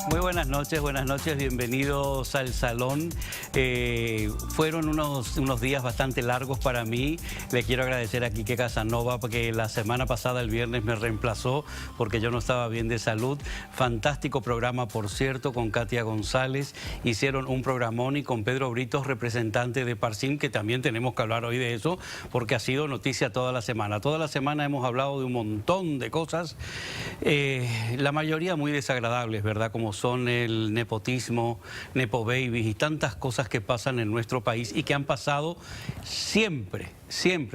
Muy buenas noches, bienvenidos al salón. Fueron unos días bastante largos para mí. Le quiero agradecer a Quique Casanova porque la semana pasada, el viernes, me reemplazó porque yo no estaba bien de salud. Fantástico programa, por cierto, con Katia González. Hicieron un programón y con Pedro Britos, representante de Parsim, que también tenemos que hablar hoy de eso porque ha sido noticia toda la semana. Toda la semana hemos hablado de un montón de cosas, la mayoría muy desagradables, ¿verdad? Como son el nepotismo, nepo babies y tantas cosas que pasan en nuestro país y que han pasado siempre.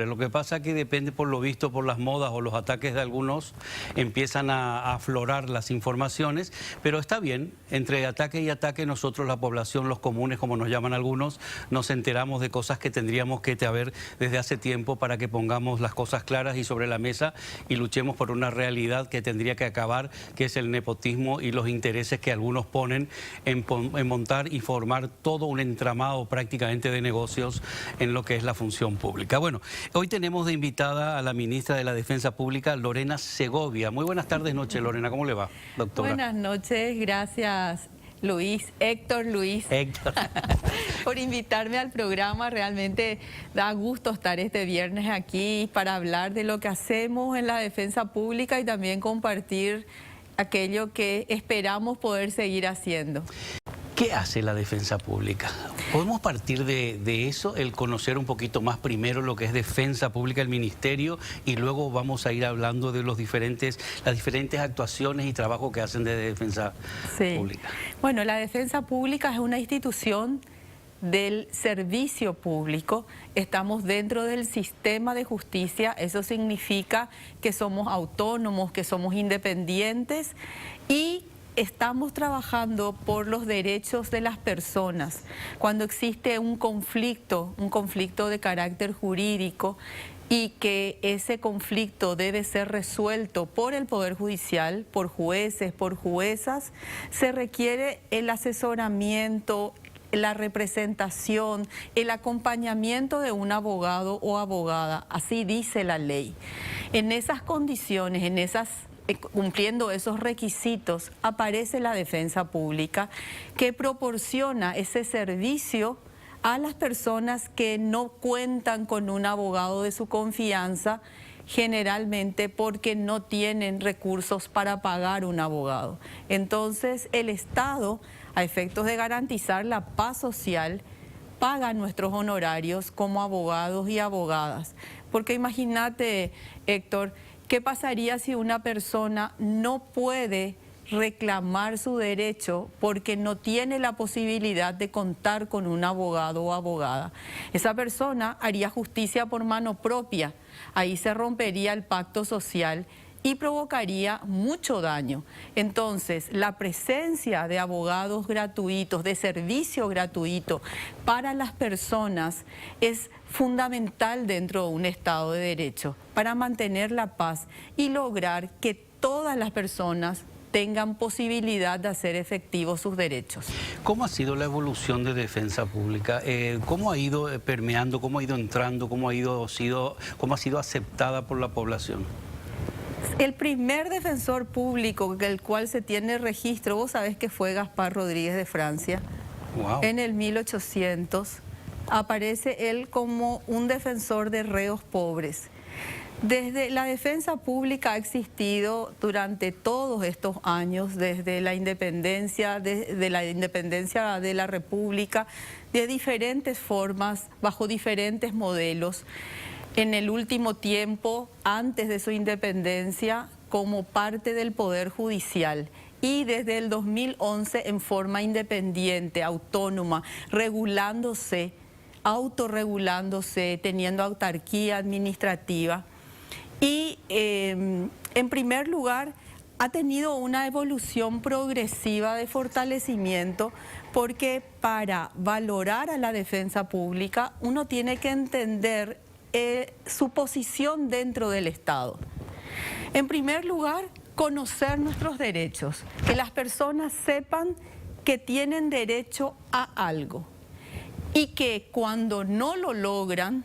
Lo que pasa es que depende, por lo visto, por las modas o los ataques de algunos, empiezan a aflorar las informaciones, pero está bien, entre ataque y ataque nosotros, la población, los comunes, como nos llaman algunos, nos enteramos de cosas que tendríamos que saber desde hace tiempo para que pongamos las cosas claras y sobre la mesa y luchemos por una realidad que tendría que acabar, que es el nepotismo y los intereses que algunos ponen en montar y formar todo un entramado prácticamente de negocios en lo que es la función pública. Bueno, hoy tenemos de invitada a la ministra de la Defensa Pública, Lorena Segovia. Muy buenas tardes, Lorena. ¿Cómo le va, doctora? Buenas noches, gracias Héctor Luis, por invitarme al programa. Realmente da gusto estar este viernes aquí para hablar de lo que hacemos en la defensa pública y también compartir aquello que esperamos poder seguir haciendo. ¿Qué hace la defensa pública? ¿Podemos partir de eso, el conocer un poquito más primero lo que es defensa pública, el ministerio, y luego vamos a ir hablando de las diferentes actuaciones y trabajo que hacen de defensa pública? Bueno, la defensa pública es una institución del servicio público. Estamos dentro del sistema de justicia. Eso significa que somos autónomos, que somos independientes y estamos trabajando por los derechos de las personas. Cuando existe un conflicto de carácter jurídico y que ese conflicto debe ser resuelto por el Poder Judicial, por jueces, por juezas, se requiere el asesoramiento, la representación, el acompañamiento de un abogado o abogada. Así dice la ley. En esas condiciones, cumpliendo esos requisitos, aparece la defensa pública que proporciona ese servicio a las personas que no cuentan con un abogado de su confianza, generalmente porque no tienen recursos para pagar un abogado. Entonces, el Estado, a efectos de garantizar la paz social, paga nuestros honorarios como abogados y abogadas. Porque imagínate, Héctor, ¿qué pasaría si una persona no puede reclamar su derecho porque no tiene la posibilidad de contar con un abogado o abogada? Esa persona haría justicia por mano propia. Ahí se rompería el pacto social y provocaría mucho daño. Entonces, la presencia de abogados gratuitos, de servicio gratuito para las personas es fundamental dentro de un Estado de Derecho para mantener la paz y lograr que todas las personas tengan posibilidad de hacer efectivos sus derechos. ¿Cómo ha sido la evolución de defensa pública? ¿Cómo ha ido permeando, cómo ha ido entrando, cómo ha sido aceptada por la población? El primer defensor público del cual se tiene registro, vos sabés que fue Gaspar Rodríguez de Francia. Wow. En el 1800 aparece él como un defensor de reos pobres. Desde la defensa pública ha existido durante todos estos años, desde la independencia, de la República, de diferentes formas, bajo diferentes modelos. En el último tiempo, antes de su independencia, como parte del Poder Judicial. Y desde el 2011 en forma independiente, autónoma, regulándose, autorregulándose, teniendo autarquía administrativa. Y en primer lugar, ha tenido una evolución progresiva de fortalecimiento porque para valorar a la defensa pública uno tiene que entender su posición dentro del Estado. En primer lugar, conocer nuestros derechos, que las personas sepan que tienen derecho a algo y que cuando no lo logran,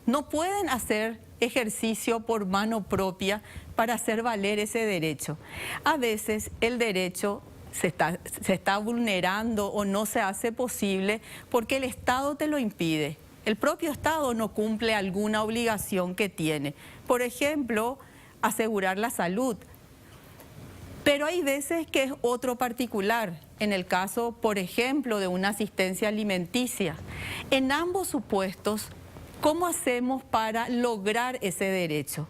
no pueden hacer ejercicio por mano propia para hacer valer ese derecho. A veces el derecho se está vulnerando o no se hace posible porque el Estado te lo impide. El propio Estado no cumple alguna obligación que tiene. Por ejemplo, asegurar la salud. Pero hay veces que es otro particular. En el caso, por ejemplo, de una asistencia alimenticia. En ambos supuestos, ¿cómo hacemos para lograr ese derecho?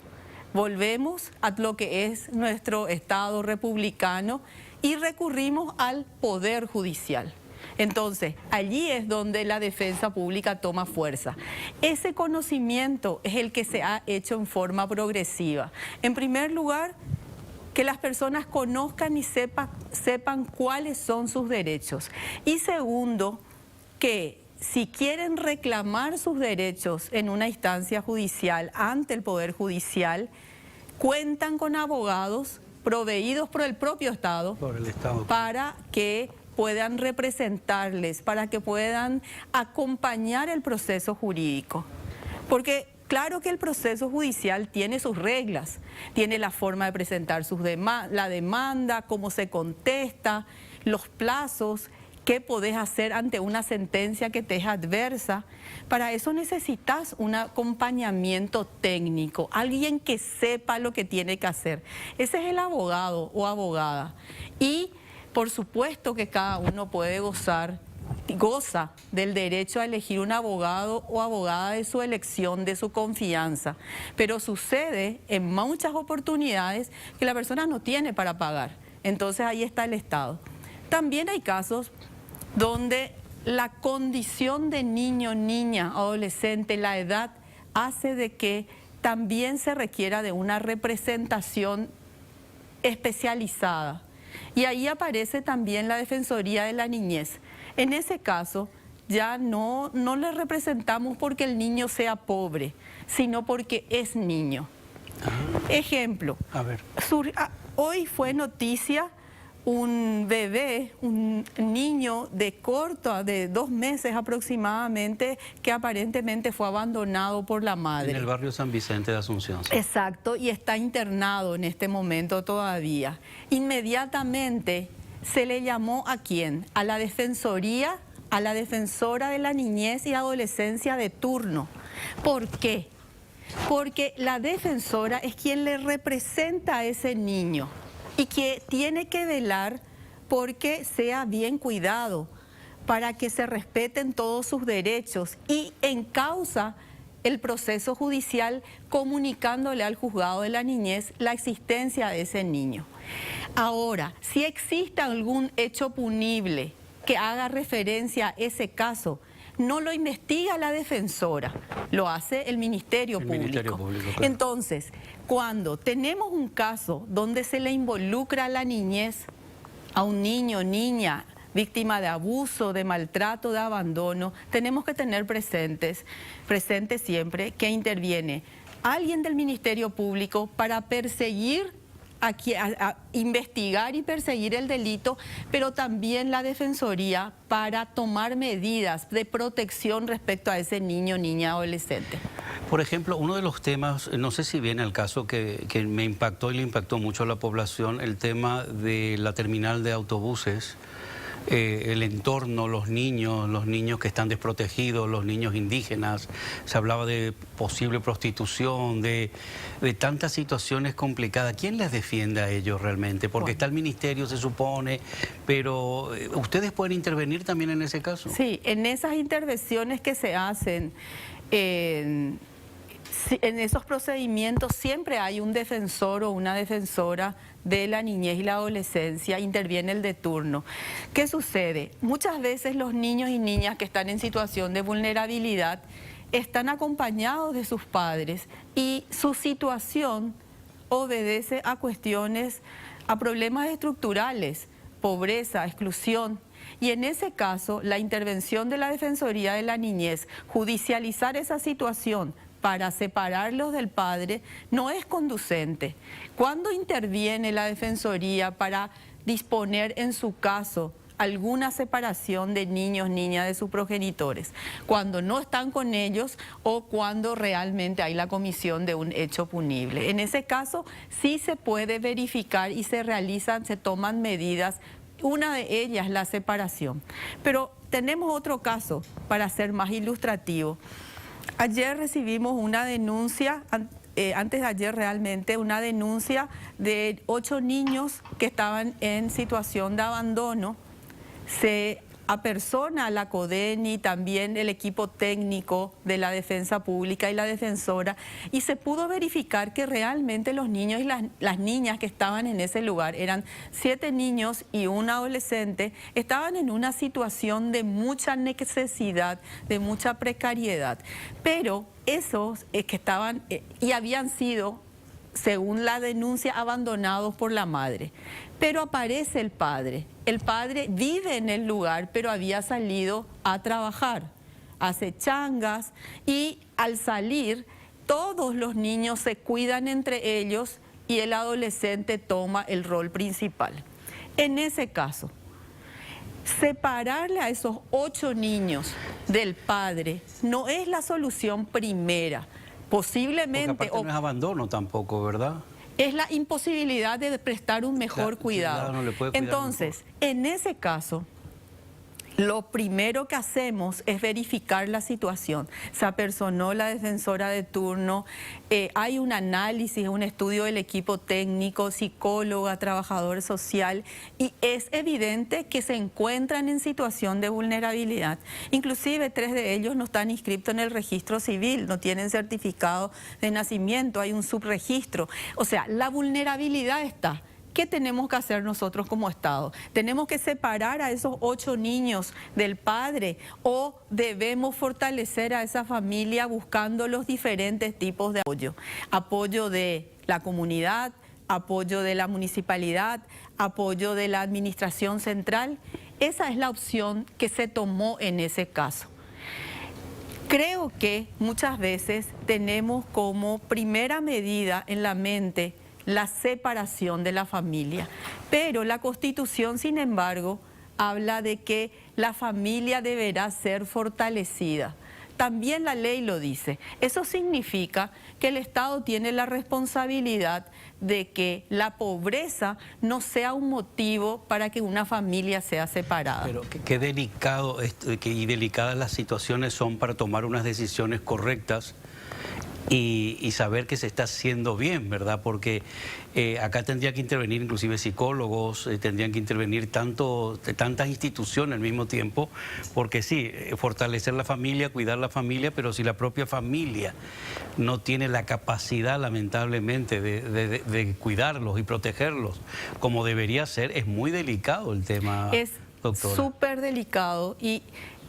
Volvemos a lo que es nuestro Estado republicano y recurrimos al Poder Judicial. Entonces, allí es donde la defensa pública toma fuerza. Ese conocimiento es el que se ha hecho en forma progresiva. En primer lugar, que las personas conozcan y sepan cuáles son sus derechos. Y segundo, que si quieren reclamar sus derechos en una instancia judicial ante el Poder Judicial, cuentan con abogados proveídos por el propio Estado, para que puedan representarles, para que puedan acompañar el proceso jurídico. Porque claro que el proceso judicial tiene sus reglas, tiene la forma de presentar la demanda, cómo se contesta, los plazos, qué podés hacer ante una sentencia que te es adversa. Para eso necesitas un acompañamiento técnico, alguien que sepa lo que tiene que hacer. Ese es el abogado o abogada. Y por supuesto que cada uno puede goza del derecho a elegir un abogado o abogada de su elección, de su confianza. Pero sucede en muchas oportunidades que la persona no tiene para pagar. Entonces ahí está el Estado. También hay casos donde la condición de niño, niña, adolescente, la edad, hace de que también se requiera de una representación especializada. Y ahí aparece también la Defensoría de la Niñez. En ese caso, ya no le representamos porque el niño sea pobre, sino porque es niño. Ejemplo, hoy fue noticia un bebé, un niño de 2 meses aproximadamente, que aparentemente fue abandonado por la madre. En el barrio San Vicente de Asunción. ¿Sí? Exacto, y está internado en este momento todavía. Inmediatamente se le llamó ¿a quién? A la Defensoría, a la Defensora de la Niñez y Adolescencia de turno. ¿Por qué? Porque la defensora es quien le representa a ese niño y que tiene que velar porque sea bien cuidado, para que se respeten todos sus derechos y encausa el proceso judicial comunicándole al juzgado de la niñez la existencia de ese niño. Ahora, si existe algún hecho punible que haga referencia a ese caso, no lo investiga la defensora, lo hace el Ministerio Público. Claro. Entonces, cuando tenemos un caso donde se le involucra a la niñez, a un niño, niña, víctima de abuso, de maltrato, de abandono, tenemos que tener presente siempre que interviene alguien del Ministerio Público para perseguir, a investigar y perseguir el delito, pero también la Defensoría para tomar medidas de protección respecto a ese niño, niña, adolescente. Por ejemplo, uno de los temas, no sé si viene al caso que me impactó y le impactó mucho a la población, el tema de la terminal de autobuses, el entorno, los niños que están desprotegidos, los niños indígenas. Se hablaba de posible prostitución, de tantas situaciones complicadas. ¿Quién les defiende a ellos realmente? Porque está el ministerio, se supone, pero ¿ustedes pueden intervenir también en ese caso? Sí, en esas intervenciones que se hacen, en esos procedimientos siempre hay un defensor o una defensora de la niñez y la adolescencia, interviene el de turno. ¿Qué sucede? Muchas veces los niños y niñas que están en situación de vulnerabilidad están acompañados de sus padres y su situación obedece a cuestiones, a problemas estructurales, pobreza, exclusión. Y en ese caso, la intervención de la Defensoría de la Niñez, judicializar esa situación para separarlos del padre, no es conducente. ¿Cuándo interviene la Defensoría para disponer en su caso alguna separación de niños, niñas de sus progenitores? Cuando no están con ellos o cuando realmente hay la comisión de un hecho punible. En ese caso sí se puede verificar y se toman medidas una de ellas la separación. Pero tenemos otro caso para ser más ilustrativo. Ayer recibimos una denuncia, antes de ayer realmente, una denuncia de 8 niños que estaban en situación de abandono. Se apersona a la CODENI, también el equipo técnico de la Defensa Pública y la defensora, y se pudo verificar que realmente los niños y las niñas que estaban en ese lugar, eran 7 niños y un adolescente, estaban en una situación de mucha necesidad, de mucha precariedad. Pero esos que estaban y habían sido, según la denuncia, abandonados por la madre. Pero aparece el padre. El padre vive en el lugar, pero había salido a trabajar, hace changas, y al salir todos los niños se cuidan entre ellos y el adolescente toma el rol principal. En ese caso, separarle a esos 8 niños del padre no es la solución primera. Posiblemente... Porque aparte no es abandono tampoco, ¿verdad? Es la imposibilidad de prestar un mejor cuidado. No le puede cuidar. Entonces, en ese caso, lo primero que hacemos es verificar la situación. Se apersonó la defensora de turno, hay un análisis, un estudio del equipo técnico, psicóloga, trabajador social, y es evidente que se encuentran en situación de vulnerabilidad. Inclusive 3 de ellos no están inscritos en el registro civil, no tienen certificado de nacimiento, hay un subregistro. O sea, la vulnerabilidad está. ¿Qué tenemos que hacer nosotros como Estado? ¿Tenemos que separar a esos 8 niños del padre o debemos fortalecer a esa familia buscando los diferentes tipos de apoyo? Apoyo de la comunidad, apoyo de la municipalidad, apoyo de la administración central. Esa es la opción que se tomó en ese caso. Creo que muchas veces tenemos como primera medida en la mente la separación de la familia, pero la Constitución, sin embargo, habla de que la familia deberá ser fortalecida. También la ley lo dice. Eso significa que el Estado tiene la responsabilidad de que la pobreza no sea un motivo para que una familia sea separada. Pero qué delicado y delicadas las situaciones son para tomar unas decisiones correctas y saber que se está haciendo bien, ¿verdad? Porque acá tendría que intervenir inclusive psicólogos, tendrían que intervenir tantas instituciones al mismo tiempo, porque sí, fortalecer la familia, cuidar la familia, pero si la propia familia no tiene la capacidad, lamentablemente, de cuidarlos y protegerlos como debería ser, es muy delicado el tema, doctora. Es súper delicado y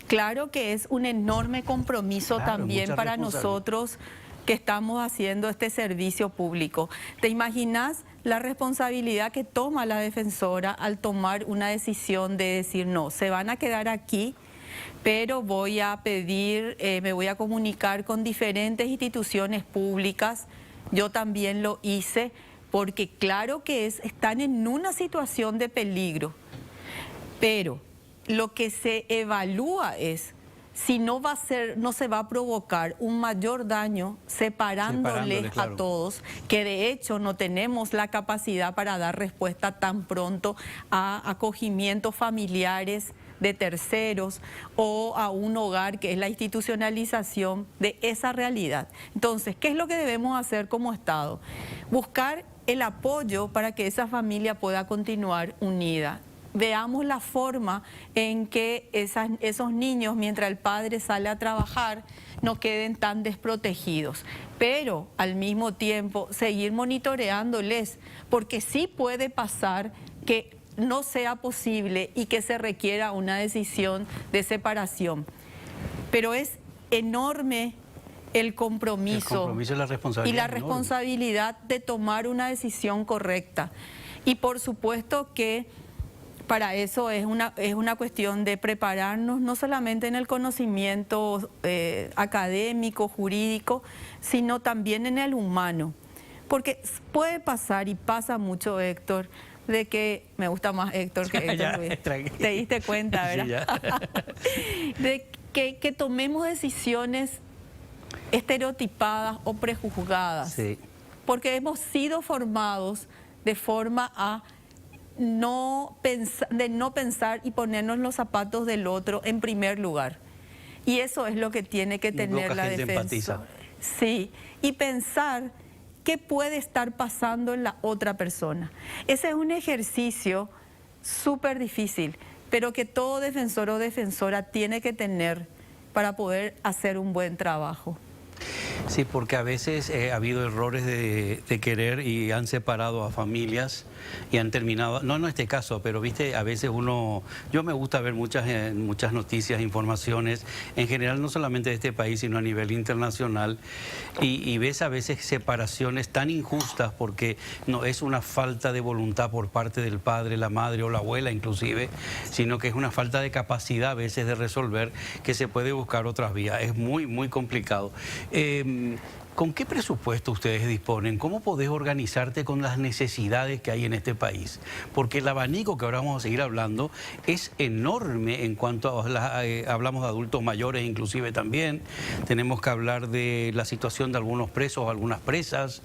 claro que es un enorme compromiso también para nosotros que estamos haciendo este servicio público. ¿Te imaginas la responsabilidad que toma la defensora al tomar una decisión de decir no, se van a quedar aquí, pero voy a pedir, me voy a comunicar con diferentes instituciones públicas? Yo también lo hice porque claro que están en una situación de peligro, pero lo que se evalúa es si no se va a provocar un mayor daño separándoles claro, a todos, que de hecho no tenemos la capacidad para dar respuesta tan pronto a acogimientos familiares de terceros o a un hogar, que es la institucionalización de esa realidad. Entonces, ¿qué es lo que debemos hacer como Estado? Buscar el apoyo para que esa familia pueda continuar unida. Veamos la forma en que esos niños, mientras el padre sale a trabajar, no queden tan desprotegidos. Pero al mismo tiempo seguir monitoreándoles, porque sí puede pasar que no sea posible y que se requiera una decisión de separación. Pero es enorme el compromiso y la responsabilidad, responsabilidad de tomar una decisión correcta. Y por supuesto que para eso es una cuestión de prepararnos no solamente en el conocimiento académico, jurídico, sino también en el humano. Porque puede pasar, y pasa mucho, Héctor, de que... Me gusta más Héctor que Héctor Luis. Te diste cuenta, ¿verdad? Sí, de que tomemos decisiones estereotipadas o prejuzgadas. Sí. Porque hemos sido formados de forma a no pensar y ponernos los zapatos del otro en primer lugar. Y eso es lo que tiene que tener la defensa. Sí, y pensar qué puede estar pasando en la otra persona. Ese es un ejercicio súper difícil, pero que todo defensor o defensora tiene que tener para poder hacer un buen trabajo. Sí, porque a veces ha habido errores de querer y han separado a familias y han terminado, no en este caso, pero viste, a veces yo me gusta ver muchas noticias, informaciones, en general no solamente de este país, sino a nivel internacional, y ves a veces separaciones tan injustas porque no es una falta de voluntad por parte del padre, la madre o la abuela inclusive, sino que es una falta de capacidad a veces de resolver, que se puede buscar otras vías. Es muy, muy complicado. ¿Con qué presupuesto ustedes disponen? ¿Cómo podés organizarte con las necesidades que hay en este país? Porque el abanico que ahora vamos a seguir hablando es enorme en cuanto a hablamos de adultos mayores inclusive también. Tenemos que hablar de la situación de algunos presos o algunas presas.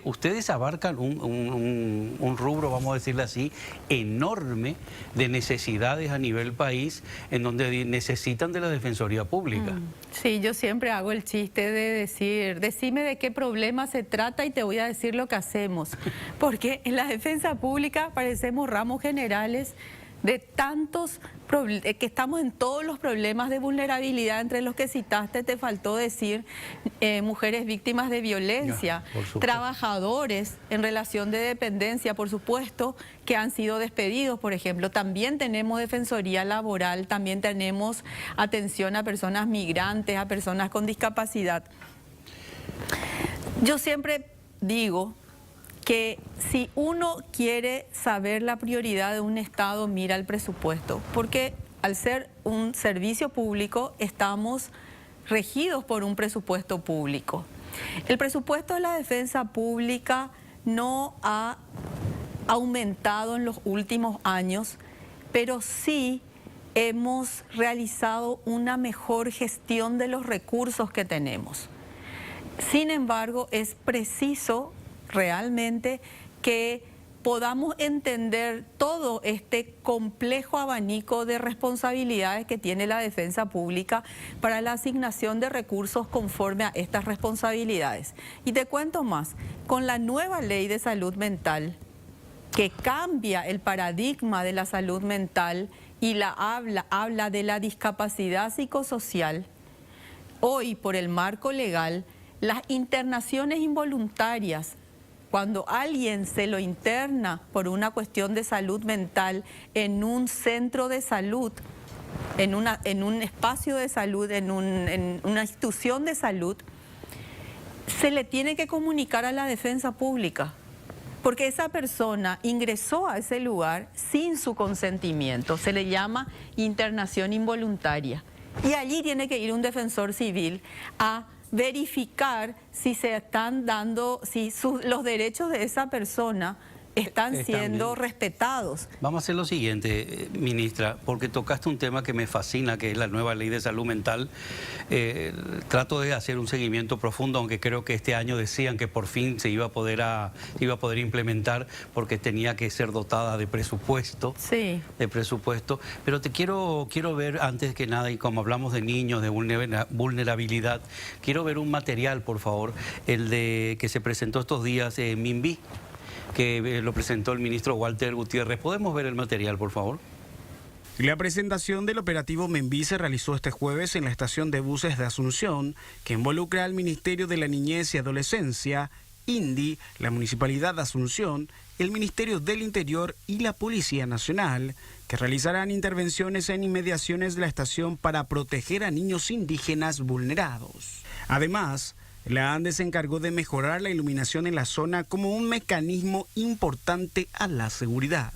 Ustedes abarcan un rubro, vamos a decirle así, enorme de necesidades a nivel país en donde necesitan de la Defensoría Pública. Sí, yo siempre hago el chiste de decir, decime de qué problema se trata y te voy a decir lo que hacemos. Porque en la defensa pública parecemos ramos generales de tantos problemas, que estamos en todos los problemas de vulnerabilidad, entre los que citaste, te faltó decir mujeres víctimas de violencia, trabajadores en relación de dependencia, por supuesto, que han sido despedidos, por ejemplo. También tenemos defensoría laboral, también tenemos atención a personas migrantes, a personas con discapacidad. Yo siempre digo que si uno quiere saber la prioridad de un Estado, mira el presupuesto, porque al ser un servicio público estamos regidos por un presupuesto público. El presupuesto de la defensa pública no ha aumentado en los últimos años, pero sí hemos realizado una mejor gestión de los recursos que tenemos. Sin embargo, es preciso realmente que podamos entender todo este complejo abanico de responsabilidades que tiene la defensa pública para la asignación de recursos conforme a estas responsabilidades. Y te cuento más, con la nueva ley de salud mental, que cambia el paradigma de la salud mental y habla de la discapacidad psicosocial, hoy por el marco legal, las internaciones involuntarias, cuando alguien se lo interna por una cuestión de salud mental en un centro de salud, en un espacio de salud, en una institución de salud, se le tiene que comunicar a la defensa pública, porque esa persona ingresó a ese lugar sin su consentimiento. Se le llama internación involuntaria. Y allí tiene que ir un defensor civil a verificar si se están dando, si los derechos de esa persona están siendo respetados. Vamos a hacer lo siguiente, ministra, porque tocaste un tema que me fascina, que es la nueva ley de salud mental. Trato de hacer un seguimiento profundo, aunque creo que este año decían que por fin se iba a poder implementar, porque tenía que ser dotada de presupuesto. Sí. De presupuesto. Pero te quiero ver, antes que nada, y como hablamos de niños, de vulnerabilidad, quiero ver un material, por favor, el de que se presentó estos días en MINVI, que lo presentó el ministro Walter Gutiérrez. ¿Podemos ver el material, por favor? La presentación del operativo MENVI se realizó este jueves en la estación de buses de Asunción, que involucra al Ministerio de la Niñez y Adolescencia, INDI, la Municipalidad de Asunción, el Ministerio del Interior y la Policía Nacional, que realizarán intervenciones en inmediaciones de la estación para proteger a niños indígenas vulnerados. Además, la ANDE se encargó de mejorar la iluminación en la zona como un mecanismo importante a la seguridad.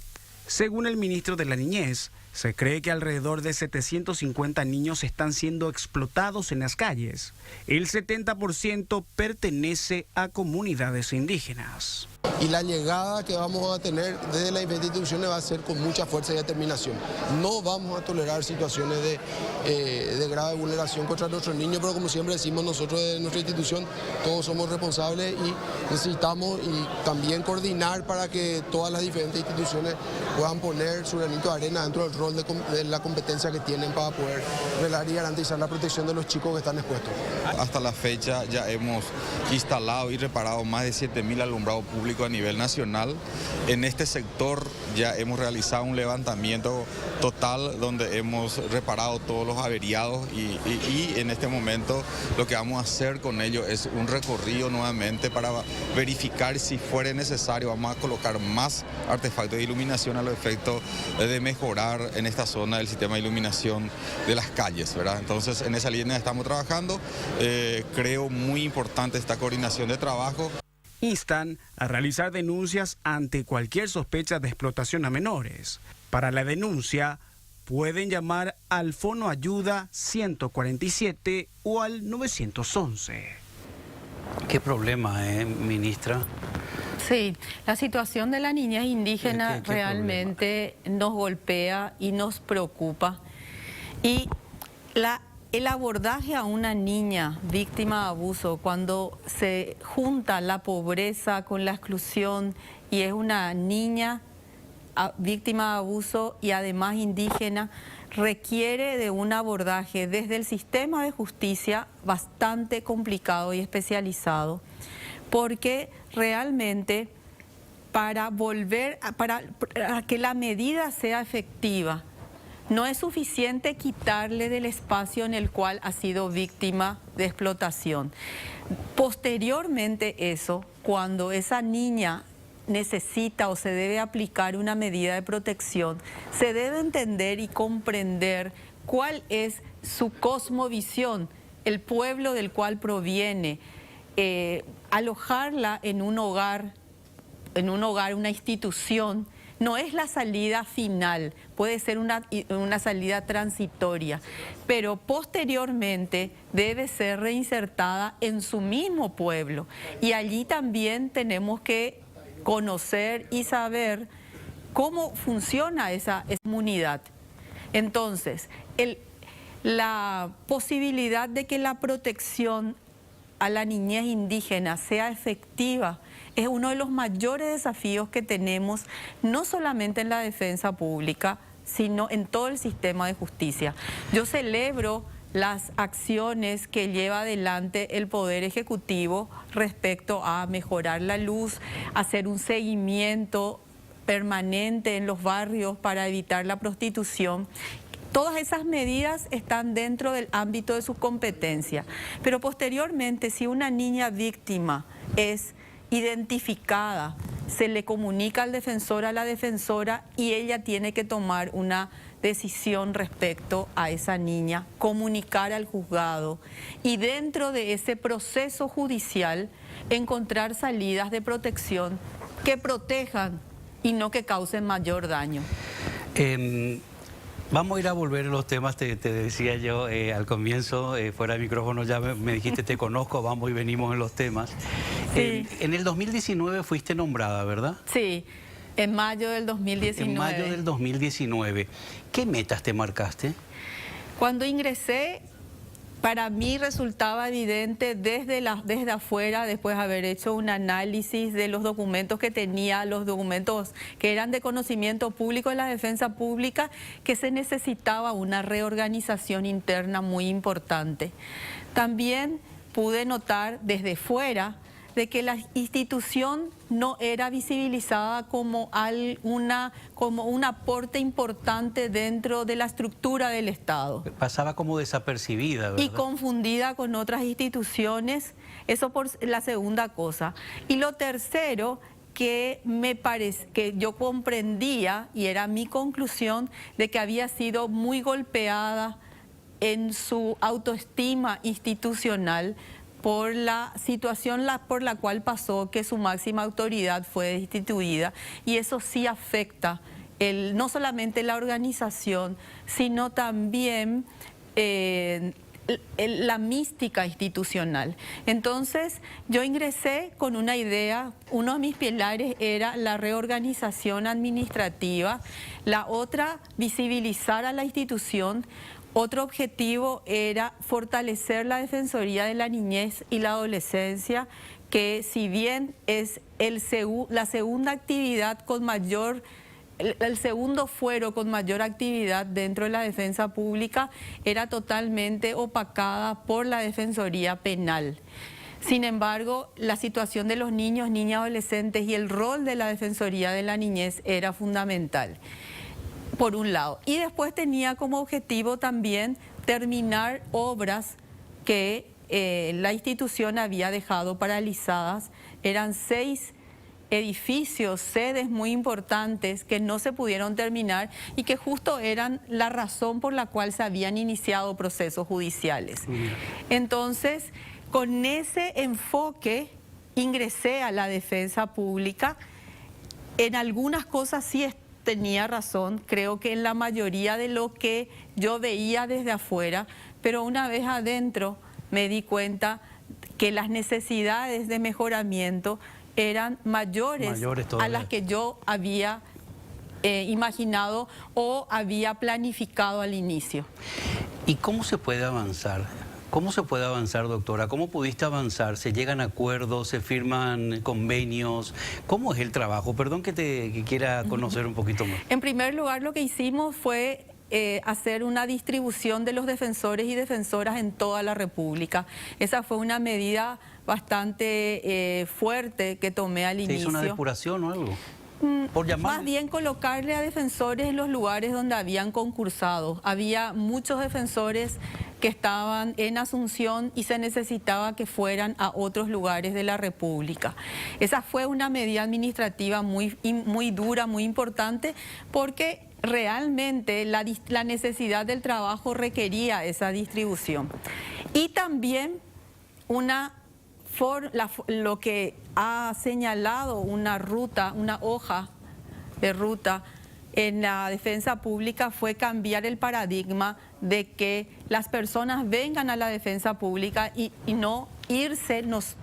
Según el ministro de la Niñez, se cree que alrededor de 750 niños están siendo explotados en las calles. El 70% pertenece a comunidades indígenas. Y la llegada que vamos a tener desde las instituciones va a ser con mucha fuerza y determinación. No vamos a tolerar situaciones de grave vulneración contra nuestros niños, pero como siempre decimos nosotros de nuestra institución, todos somos responsables y necesitamos y también coordinar para que todas las diferentes instituciones puedan poner su granito de arena dentro del rol de la competencia que tienen para poder velar y garantizar la protección de los chicos que están expuestos. Hasta la fecha ya hemos instalado y reparado más de 7.000 alumbrados públicos a nivel nacional. En este sector ya hemos realizado un levantamiento total donde hemos reparado todos los averiados y en este momento lo que vamos a hacer con ellos es un recorrido nuevamente para verificar si fuera necesario. Vamos a colocar más artefactos de iluminación a los efectos de mejorar en esta zona el sistema de iluminación de las calles, ¿verdad? Entonces en esa línea estamos trabajando. Creo muy importante esta coordinación de trabajo. Instan a realizar denuncias ante cualquier sospecha de explotación a menores. Para la denuncia, pueden llamar al Fono Ayuda 147 o al 911. Qué problema, ministra. Sí, la situación de la niñez indígena ¿Qué realmente nos golpea y nos preocupa. Y el abordaje a una niña víctima de abuso, cuando se junta la pobreza con la exclusión y es una niña víctima de abuso y además indígena, requiere de un abordaje desde el sistema de justicia bastante complicado y especializado, porque realmente para que la medida sea efectiva, no es suficiente quitarle del espacio en el cual ha sido víctima de explotación. Posteriormente eso, cuando esa niña necesita o se debe aplicar una medida de protección, se debe entender y comprender cuál es su cosmovisión, el pueblo del cual proviene, alojarla en un hogar, una institución, no es la salida final, puede ser una salida transitoria, pero posteriormente debe ser reinsertada en su mismo pueblo. Y allí también tenemos que conocer y saber cómo funciona esa comunidad. Entonces, la posibilidad de que la protección a la niñez indígena sea efectiva es uno de los mayores desafíos que tenemos, no solamente en la defensa pública, sino en todo el sistema de justicia. Yo celebro las acciones que lleva adelante el Poder Ejecutivo respecto a mejorar la luz, hacer un seguimiento permanente en los barrios para evitar la prostitución. Todas esas medidas están dentro del ámbito de su competencia, pero posteriormente, si una niña víctima es identificada, se le comunica al defensor, a la defensora, y ella tiene que tomar una decisión respecto a esa niña, comunicar al juzgado y dentro de ese proceso judicial encontrar salidas de protección que protejan y no que causen mayor daño. Vamos a ir a volver a los temas, te decía yo al comienzo, fuera de micrófono ya me dijiste te conozco, vamos y venimos en los temas. Sí. En el 2019 fuiste nombrada, ¿verdad? Sí, en mayo del 2019. En mayo del 2019. ¿Qué metas te marcaste? Cuando ingresé, para mí resultaba evidente desde afuera, después de haber hecho un análisis de los documentos que tenía, los documentos que eran de conocimiento público de la defensa pública, que se necesitaba una reorganización interna muy importante. También pude notar desde fuera de que la institución no era visibilizada como un aporte importante dentro de la estructura del Estado. Pasaba como desapercibida, ¿verdad? Y confundida con otras instituciones, eso por la segunda cosa. Y lo tercero, que me parece que yo comprendía, y era mi conclusión, de que había sido muy golpeada en su autoestima institucional por la situación por la cual pasó, que su máxima autoridad fue destituida, y eso sí afecta no solamente la organización, sino también la mística institucional. Entonces yo ingresé con una idea, uno de mis pilares era la reorganización administrativa, la otra visibilizar a la institución, otro objetivo era fortalecer la Defensoría de la Niñez y la Adolescencia, que si bien es la segunda actividad con mayor, el segundo fuero con mayor actividad dentro de la defensa pública, era totalmente opacada por la Defensoría Penal. Sin embargo, la situación de los niños, niñas, adolescentes y el rol de la Defensoría de la Niñez era fundamental, por un lado. Y después tenía como objetivo también terminar obras que la institución había dejado paralizadas. Eran 6 edificios, sedes muy importantes que no se pudieron terminar y que justo eran la razón por la cual se habían iniciado procesos judiciales. Entonces, con ese enfoque ingresé a la defensa pública. En algunas cosas sí tenía razón, creo que en la mayoría de lo que yo veía desde afuera, pero una vez adentro me di cuenta que las necesidades de mejoramiento eran mayores a las que yo había imaginado o había planificado al inicio. ¿Y cómo se puede avanzar? ¿Cómo se puede avanzar, doctora? ¿Cómo pudiste avanzar? ¿Se llegan a acuerdos? ¿Se firman convenios? ¿Cómo es el trabajo? Perdón que quiera conocer un poquito más. En primer lugar, lo que hicimos fue hacer una distribución de los defensores y defensoras en toda la República. Esa fue una medida bastante fuerte que tomé al inicio. ¿Se hizo una depuración o algo? Por llamar... Más bien colocarle a defensores en los lugares donde habían concursado. Había muchos defensores que estaban en Asunción y se necesitaba que fueran a otros lugares de la República. Esa fue una medida administrativa muy dura, muy importante, porque realmente la necesidad del trabajo requería esa distribución. Y también lo que ha señalado una hoja de ruta en la defensa pública fue cambiar el paradigma de que las personas vengan a la defensa pública y no irnos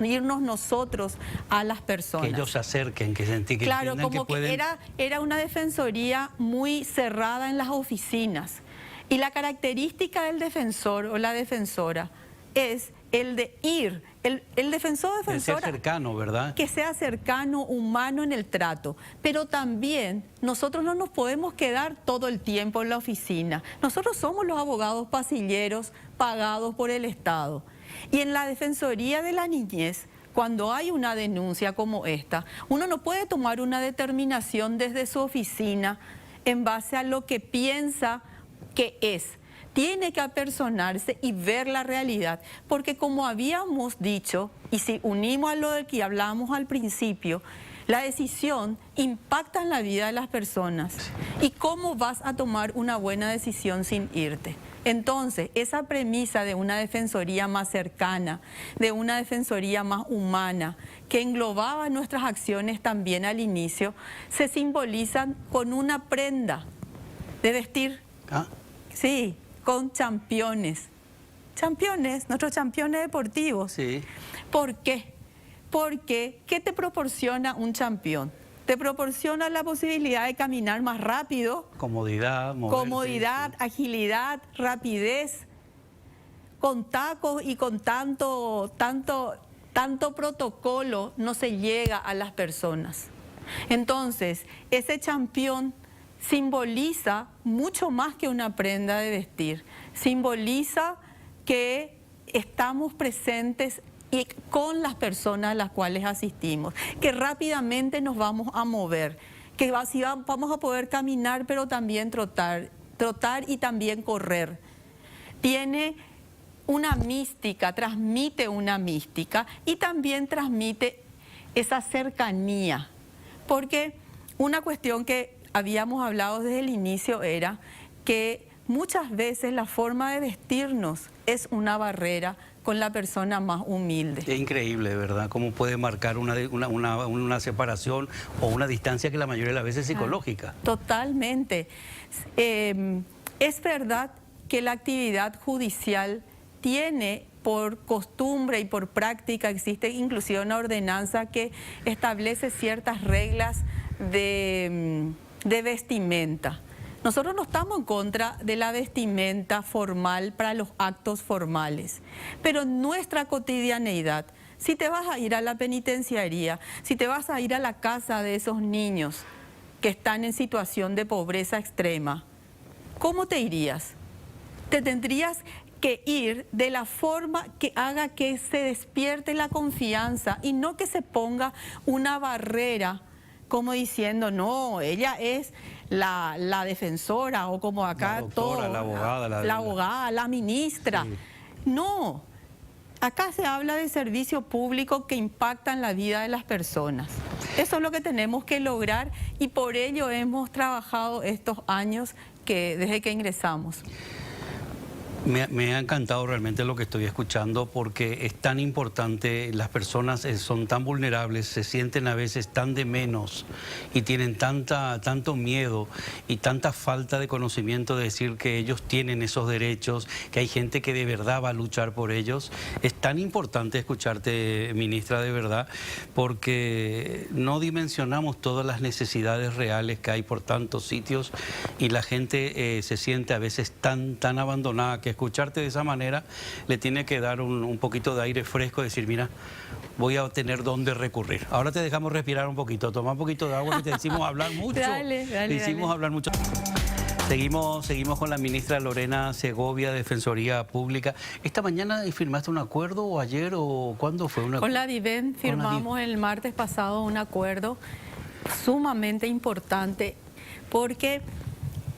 nosotros a las personas. Que ellos se acerquen, que sentir que claro, como que pueden... era una defensoría muy cerrada en las oficinas. Y la característica del defensor o la defensora es el de ir, el defensor o defensora. Que sea cercano, ¿verdad? Que sea cercano, humano en el trato. Pero también nosotros no nos podemos quedar todo el tiempo en la oficina. Nosotros somos los abogados pasilleros pagados por el Estado. Y en la Defensoría de la Niñez, cuando hay una denuncia como esta, uno no puede tomar una determinación desde su oficina en base a lo que piensa que es. Tiene que apersonarse y ver la realidad, porque como habíamos dicho, y si unimos a lo del que hablábamos al principio, la decisión impacta en la vida de las personas. ¿Y cómo vas a tomar una buena decisión sin irte? Entonces, esa premisa de una defensoría más cercana, de una defensoría más humana, que englobaba nuestras acciones también al inicio, se simbolizan con una prenda de vestir. ¿Ah? Sí, con championes. Championes, nuestros championes deportivos. Sí. ¿Por qué? Porque, ¿qué te proporciona un champión? Te proporciona la posibilidad de caminar más rápido. Comodidad, moverte. Comodidad, agilidad, rapidez, con tacos y con tanto protocolo no se llega a las personas. Entonces, ese champión simboliza mucho más que una prenda de vestir. Simboliza que estamos presentes y con las personas a las cuales asistimos, que rápidamente nos vamos a mover, que vamos a poder caminar, pero también trotar y también correr. Tiene una mística, transmite una mística y también transmite esa cercanía, porque una cuestión que habíamos hablado desde el inicio era que muchas veces la forma de vestirnos es una barrera con la persona más humilde. Es increíble, ¿verdad? Cómo puede marcar una separación o una distancia que la mayoría de las veces es psicológica. Totalmente. Es verdad que la actividad judicial tiene por costumbre y por práctica, existe inclusive una ordenanza que establece ciertas reglas de vestimenta. Nosotros no estamos en contra de la vestimenta formal para los actos formales, pero en nuestra cotidianeidad, si te vas a ir a la penitenciaría, si te vas a ir a la casa de esos niños que están en situación de pobreza extrema, ¿cómo te irías? Te tendrías que ir de la forma que haga que se despierte la confianza y no que se ponga una barrera como diciendo, no, ella es la defensora o como acá la doctora, todo, la abogada, la abogada, la ministra. Sí. No, acá se habla de servicio público que impactan la vida de las personas. Eso es lo que tenemos que lograr y por ello hemos trabajado estos años desde que ingresamos. Me ha encantado realmente lo que estoy escuchando porque es tan importante, las personas son tan vulnerables, se sienten a veces tan de menos y tienen tanto miedo y tanta falta de conocimiento de decir que ellos tienen esos derechos, que hay gente que de verdad va a luchar por ellos. Es tan importante escucharte, ministra, de verdad, porque no dimensionamos todas las necesidades reales que hay por tantos sitios y la gente se siente a veces tan abandonada que escucharte de esa manera le tiene que dar un poquito de aire fresco, decir, mira, voy a tener dónde recurrir. Ahora te dejamos respirar un poquito, toma un poquito de agua que te decimos hablar mucho. Dale. Hablar mucho. Seguimos con la ministra Lorena Segovia, Defensoría Pública. ¿Esta mañana firmaste un acuerdo o ayer o cuándo fue? Con la DIVEN firmamos el martes pasado un acuerdo sumamente importante porque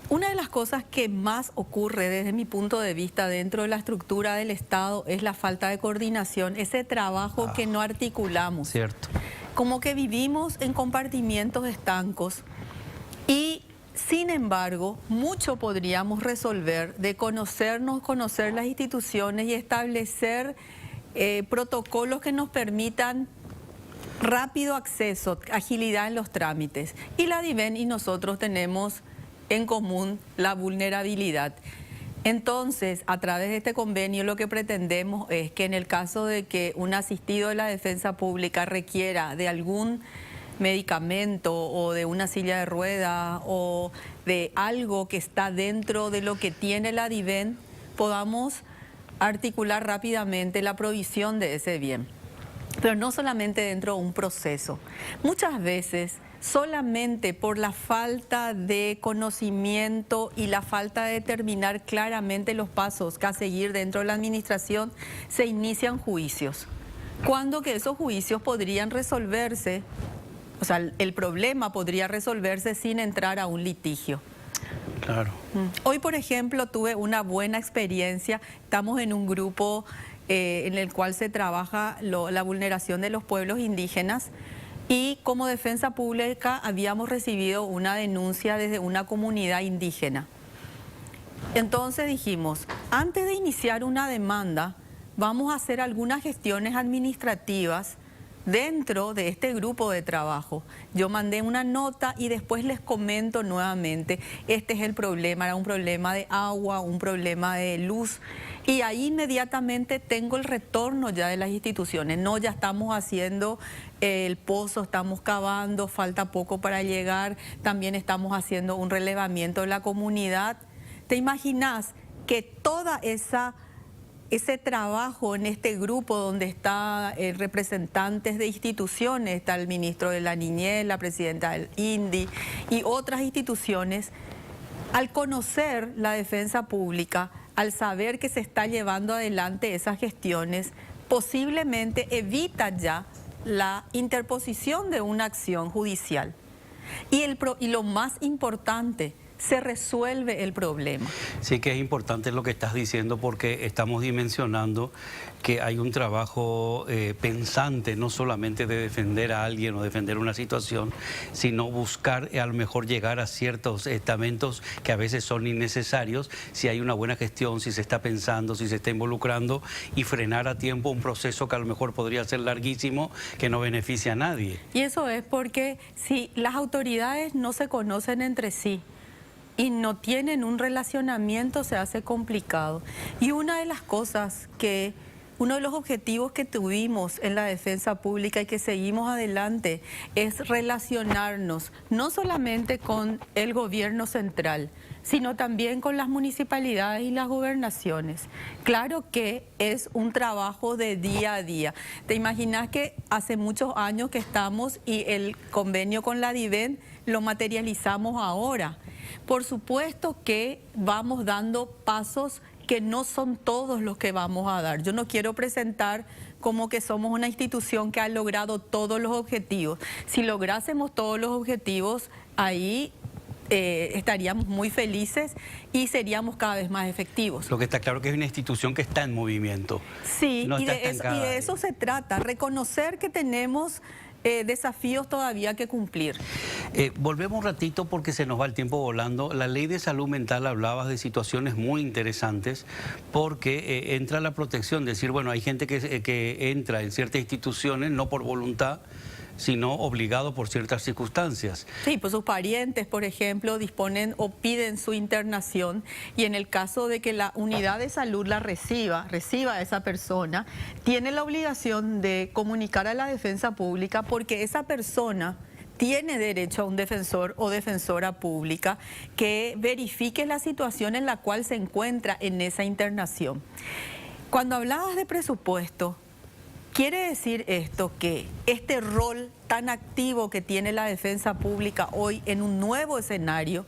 una de las cosas que más ocurre desde mi punto de vista dentro de la estructura del Estado es la falta de coordinación, ese trabajo que no articulamos. Cierto. Como que vivimos en compartimientos estancos y sin embargo mucho podríamos resolver de conocernos, conocer las instituciones y establecer protocolos que nos permitan rápido acceso, agilidad en los trámites. Y la DIVEN y nosotros tenemos en común la vulnerabilidad. Entonces, a través de este convenio lo que pretendemos es que en el caso de que un asistido de la defensa pública requiera de algún medicamento o de una silla de ruedas o de algo que está dentro de lo que tiene la DIVEN, podamos articular rápidamente la provisión de ese bien. Pero no solamente dentro de un proceso. Muchas veces solamente por la falta de conocimiento y la falta de determinar claramente los pasos que a seguir dentro de la administración, se inician juicios. Cuando que esos juicios podrían resolverse, o sea, el problema podría resolverse sin entrar a un litigio. Claro. Hoy, por ejemplo, tuve una buena experiencia. Estamos en un grupo en el cual se trabaja la vulneración de los pueblos indígenas. Y como defensa pública habíamos recibido una denuncia desde una comunidad indígena. Entonces dijimos, antes de iniciar una demanda, vamos a hacer algunas gestiones administrativas dentro de este grupo de trabajo. Yo mandé una nota y después les comento nuevamente, este es el problema, era un problema de agua, un problema de luz. Y ahí inmediatamente tengo el retorno ya de las instituciones. No, ya estamos haciendo el pozo, estamos cavando, falta poco para llegar. También estamos haciendo un relevamiento de la comunidad. ¿Te imaginas que toda ese trabajo en este grupo donde están representantes de instituciones, está el ministro de la Niñez, la presidenta del INDI y otras instituciones, al conocer la defensa pública, al saber que se está llevando adelante esas gestiones, posiblemente evita ya la interposición de una acción judicial. Y lo más importante, se resuelve el problema. Sí que es importante lo que estás diciendo porque estamos dimensionando que hay un trabajo pensante, no solamente de defender a alguien o defender una situación, sino buscar a lo mejor llegar a ciertos estamentos que a veces son innecesarios si hay una buena gestión, si se está pensando, si se está involucrando y frenar a tiempo un proceso que a lo mejor podría ser larguísimo, que no beneficia a nadie. Y eso es porque si las autoridades no se conocen entre sí, y no tienen un relacionamiento, se hace complicado. Y una de las cosas que, uno de los objetivos que tuvimos en la defensa pública y que seguimos adelante es relacionarnos no solamente con el gobierno central, sino también con las municipalidades y las gobernaciones. Claro que es un trabajo de día a día. ¿Te imaginas que hace muchos años que estamos y el convenio con la DIVEN lo materializamos ahora? Por supuesto que vamos dando pasos que no son todos los que vamos a dar. Yo no quiero presentar como que somos una institución que ha logrado todos los objetivos. Si lográsemos todos los objetivos, ahí estaríamos muy felices y seríamos cada vez más efectivos. Lo que está claro que es una institución que está en movimiento. Sí, no y está de eso se trata, reconocer que tenemos desafíos todavía que cumplir. Volvemos un ratito porque se nos va el tiempo volando. La ley de salud mental, hablabas de situaciones muy interesantes porque entra la protección, decir, bueno, hay gente que entra en ciertas instituciones no por voluntad, sino obligado por ciertas circunstancias. Sí, pues sus parientes, por ejemplo, disponen o piden su internación y en el caso de que la unidad de salud la reciba a esa persona, tiene la obligación de comunicar a la defensa pública porque esa persona tiene derecho a un defensor o defensora pública que verifique la situación en la cual se encuentra en esa internación. Cuando hablabas de presupuesto, quiere decir esto que este rol tan activo que tiene la defensa pública hoy en un nuevo escenario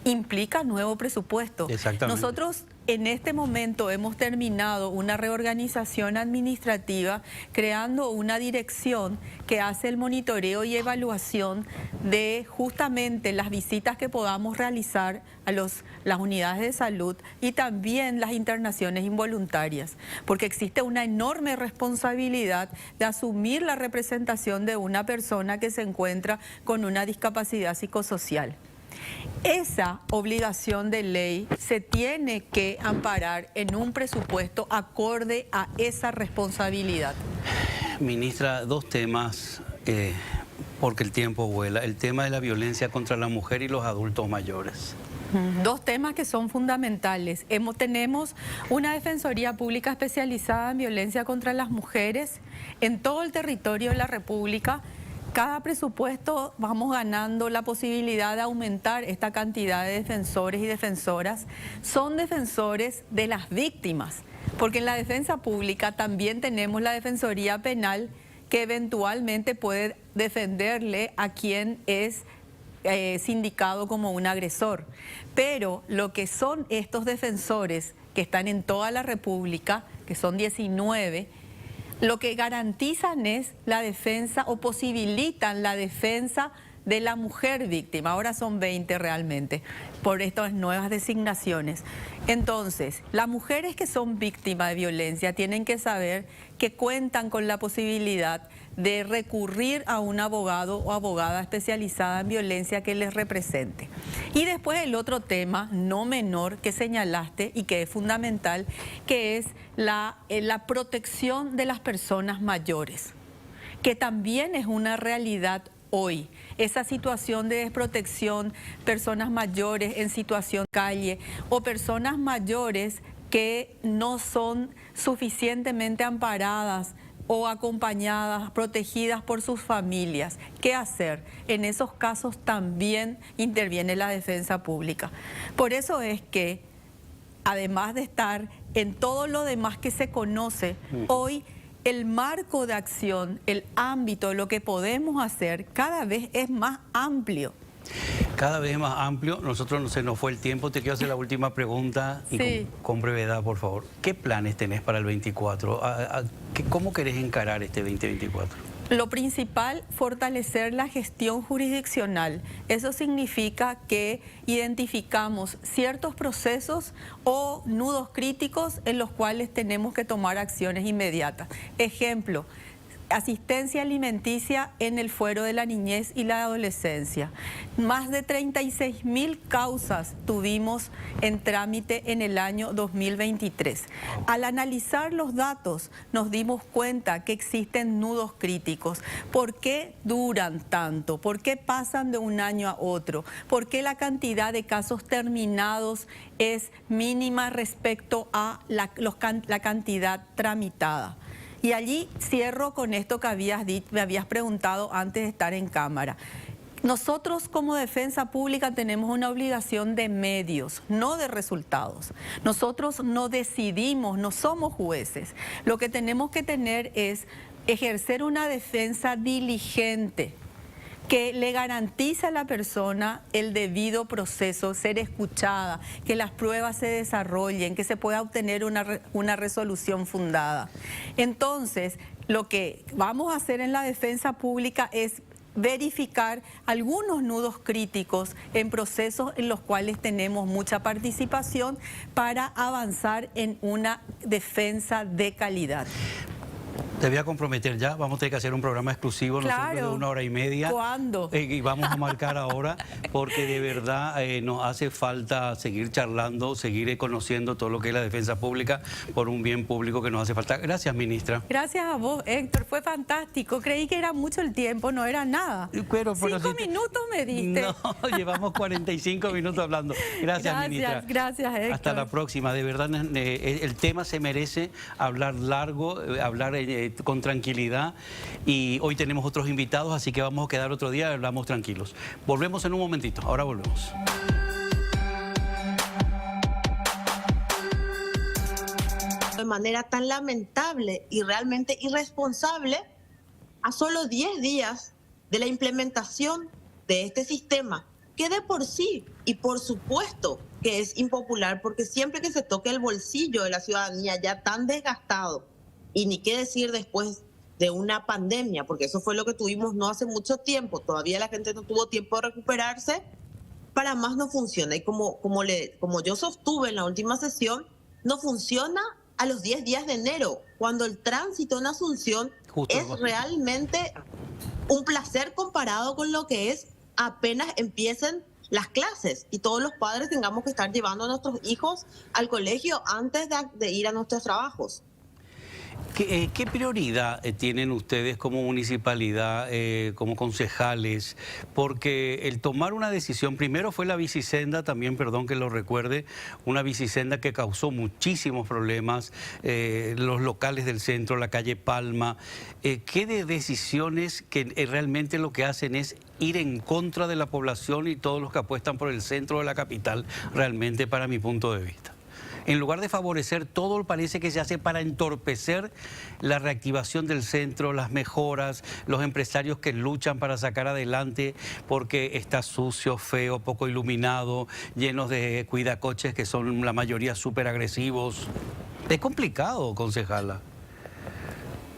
implica nuevo presupuesto. Exactamente. Nosotros en este momento hemos terminado una reorganización administrativa creando una dirección que hace el monitoreo y evaluación de justamente las visitas que podamos realizar a las unidades de salud y también las internaciones involuntarias, porque existe una enorme responsabilidad de asumir la representación de una persona que se encuentra con una discapacidad psicosocial. Esa obligación de ley se tiene que amparar en un presupuesto acorde a esa responsabilidad. Ministra, dos temas, porque el tiempo vuela. El tema de la violencia contra la mujer y los adultos mayores. Dos temas que son fundamentales. Tenemos una Defensoría Pública especializada en violencia contra las mujeres en todo el territorio de la República. Cada presupuesto vamos ganando la posibilidad de aumentar esta cantidad de defensores y defensoras. Son defensores de las víctimas, porque en la defensa pública también tenemos la Defensoría Penal que eventualmente puede defenderle a quien es sindicado como un agresor. Pero lo que son estos defensores que están en toda la República, que son 19, lo que garantizan es la defensa o posibilitan la defensa de la mujer víctima. Ahora son 20 realmente, por estas nuevas designaciones. Entonces, las mujeres que son víctimas de violencia tienen que saber que cuentan con la posibilidad de recurrir a un abogado o abogada especializada en violencia que les represente. Y después el otro tema, no menor, que señalaste y que es fundamental, que es la protección de las personas mayores, que también es una realidad hoy. Esa situación de desprotección, personas mayores en situación de calle o personas mayores que no son suficientemente amparadas o acompañadas, protegidas por sus familias. ¿Qué hacer? En esos casos también interviene la defensa pública. Por eso es que, además de estar en todo lo demás que se conoce, hoy el marco de acción, el ámbito, lo que podemos hacer, cada vez es más amplio. Cada vez más amplio. Nosotros no se nos fue el tiempo. Te quiero hacer la última pregunta y sí, con brevedad, por favor. ¿Qué planes tenés para el 24? ¿Cómo querés encarar este 2024? Lo principal, fortalecer la gestión jurisdiccional. Eso significa que identificamos ciertos procesos o nudos críticos en los cuales tenemos que tomar acciones inmediatas. Ejemplo, asistencia alimenticia en el fuero de la niñez y la adolescencia. Más de 36.000 causas tuvimos en trámite en el año 2023. Al analizar los datos nos dimos cuenta que existen nudos críticos. ¿Por qué duran tanto? ¿Por qué pasan de un año a otro? ¿Por qué la cantidad de casos terminados es mínima respecto a la cantidad tramitada? Y allí cierro con esto que me habías preguntado antes de estar en cámara. Nosotros como Defensa Pública tenemos una obligación de medios, no de resultados. Nosotros no decidimos, no somos jueces. Lo que tenemos que tener es ejercer una defensa diligente, que le garantiza a la persona el debido proceso, ser escuchada, que las pruebas se desarrollen, que se pueda obtener una resolución fundada. Entonces, lo que vamos a hacer en la defensa pública es verificar algunos nudos críticos en procesos en los cuales tenemos mucha participación para avanzar en una defensa de calidad. Te voy a comprometer ya, vamos a tener que hacer un programa exclusivo nosotros de 1 hora y media. ¿Cuándo? Y vamos a marcar ahora, porque de verdad nos hace falta seguir charlando, seguir conociendo todo lo que es la defensa pública por un bien público que nos hace falta. Gracias, ministra. Gracias a vos, Héctor, fue fantástico. Creí que era mucho el tiempo, no era nada. Pero 5 minutos me diste. No, llevamos 45 minutos hablando. Gracias, ministra. Gracias, Héctor. Hasta la próxima. De verdad, el tema se merece hablar largo, hablar con tranquilidad, y hoy tenemos otros invitados, así que vamos a quedar otro día y hablamos tranquilos. Volvemos en un momentito, ahora volvemos. De manera tan lamentable y realmente irresponsable, a solo 10 días de la implementación de este sistema, que de por sí, y por supuesto que es impopular, porque siempre que se toque el bolsillo de la ciudadanía ya tan desgastado, y ni qué decir después de una pandemia, porque eso fue lo que tuvimos no hace mucho tiempo, todavía la gente no tuvo tiempo de recuperarse, para más no funciona. Y como yo sostuve en la última sesión, no funciona a los 10 días de enero, cuando el tránsito en Asunción es realmente un placer comparado con lo que es apenas empiecen las clases y todos los padres tengamos que estar llevando a nuestros hijos al colegio antes de ir a nuestros trabajos. ¿Qué prioridad tienen ustedes como municipalidad, como concejales? Porque el tomar una decisión, primero fue la bicisenda, también, perdón que lo recuerde, una bicisenda que causó muchísimos problemas, los locales del centro, la calle Palma. ¿Qué de decisiones que realmente lo que hacen es ir en contra de la población y todos los que apuestan por el centro de la capital, realmente, para mi punto de vista? En lugar de favorecer, todo parece que se hace para entorpecer la reactivación del centro, las mejoras, los empresarios que luchan para sacar adelante porque está sucio, feo, poco iluminado, llenos de cuidacoches que son la mayoría súper agresivos. Es complicado, concejala.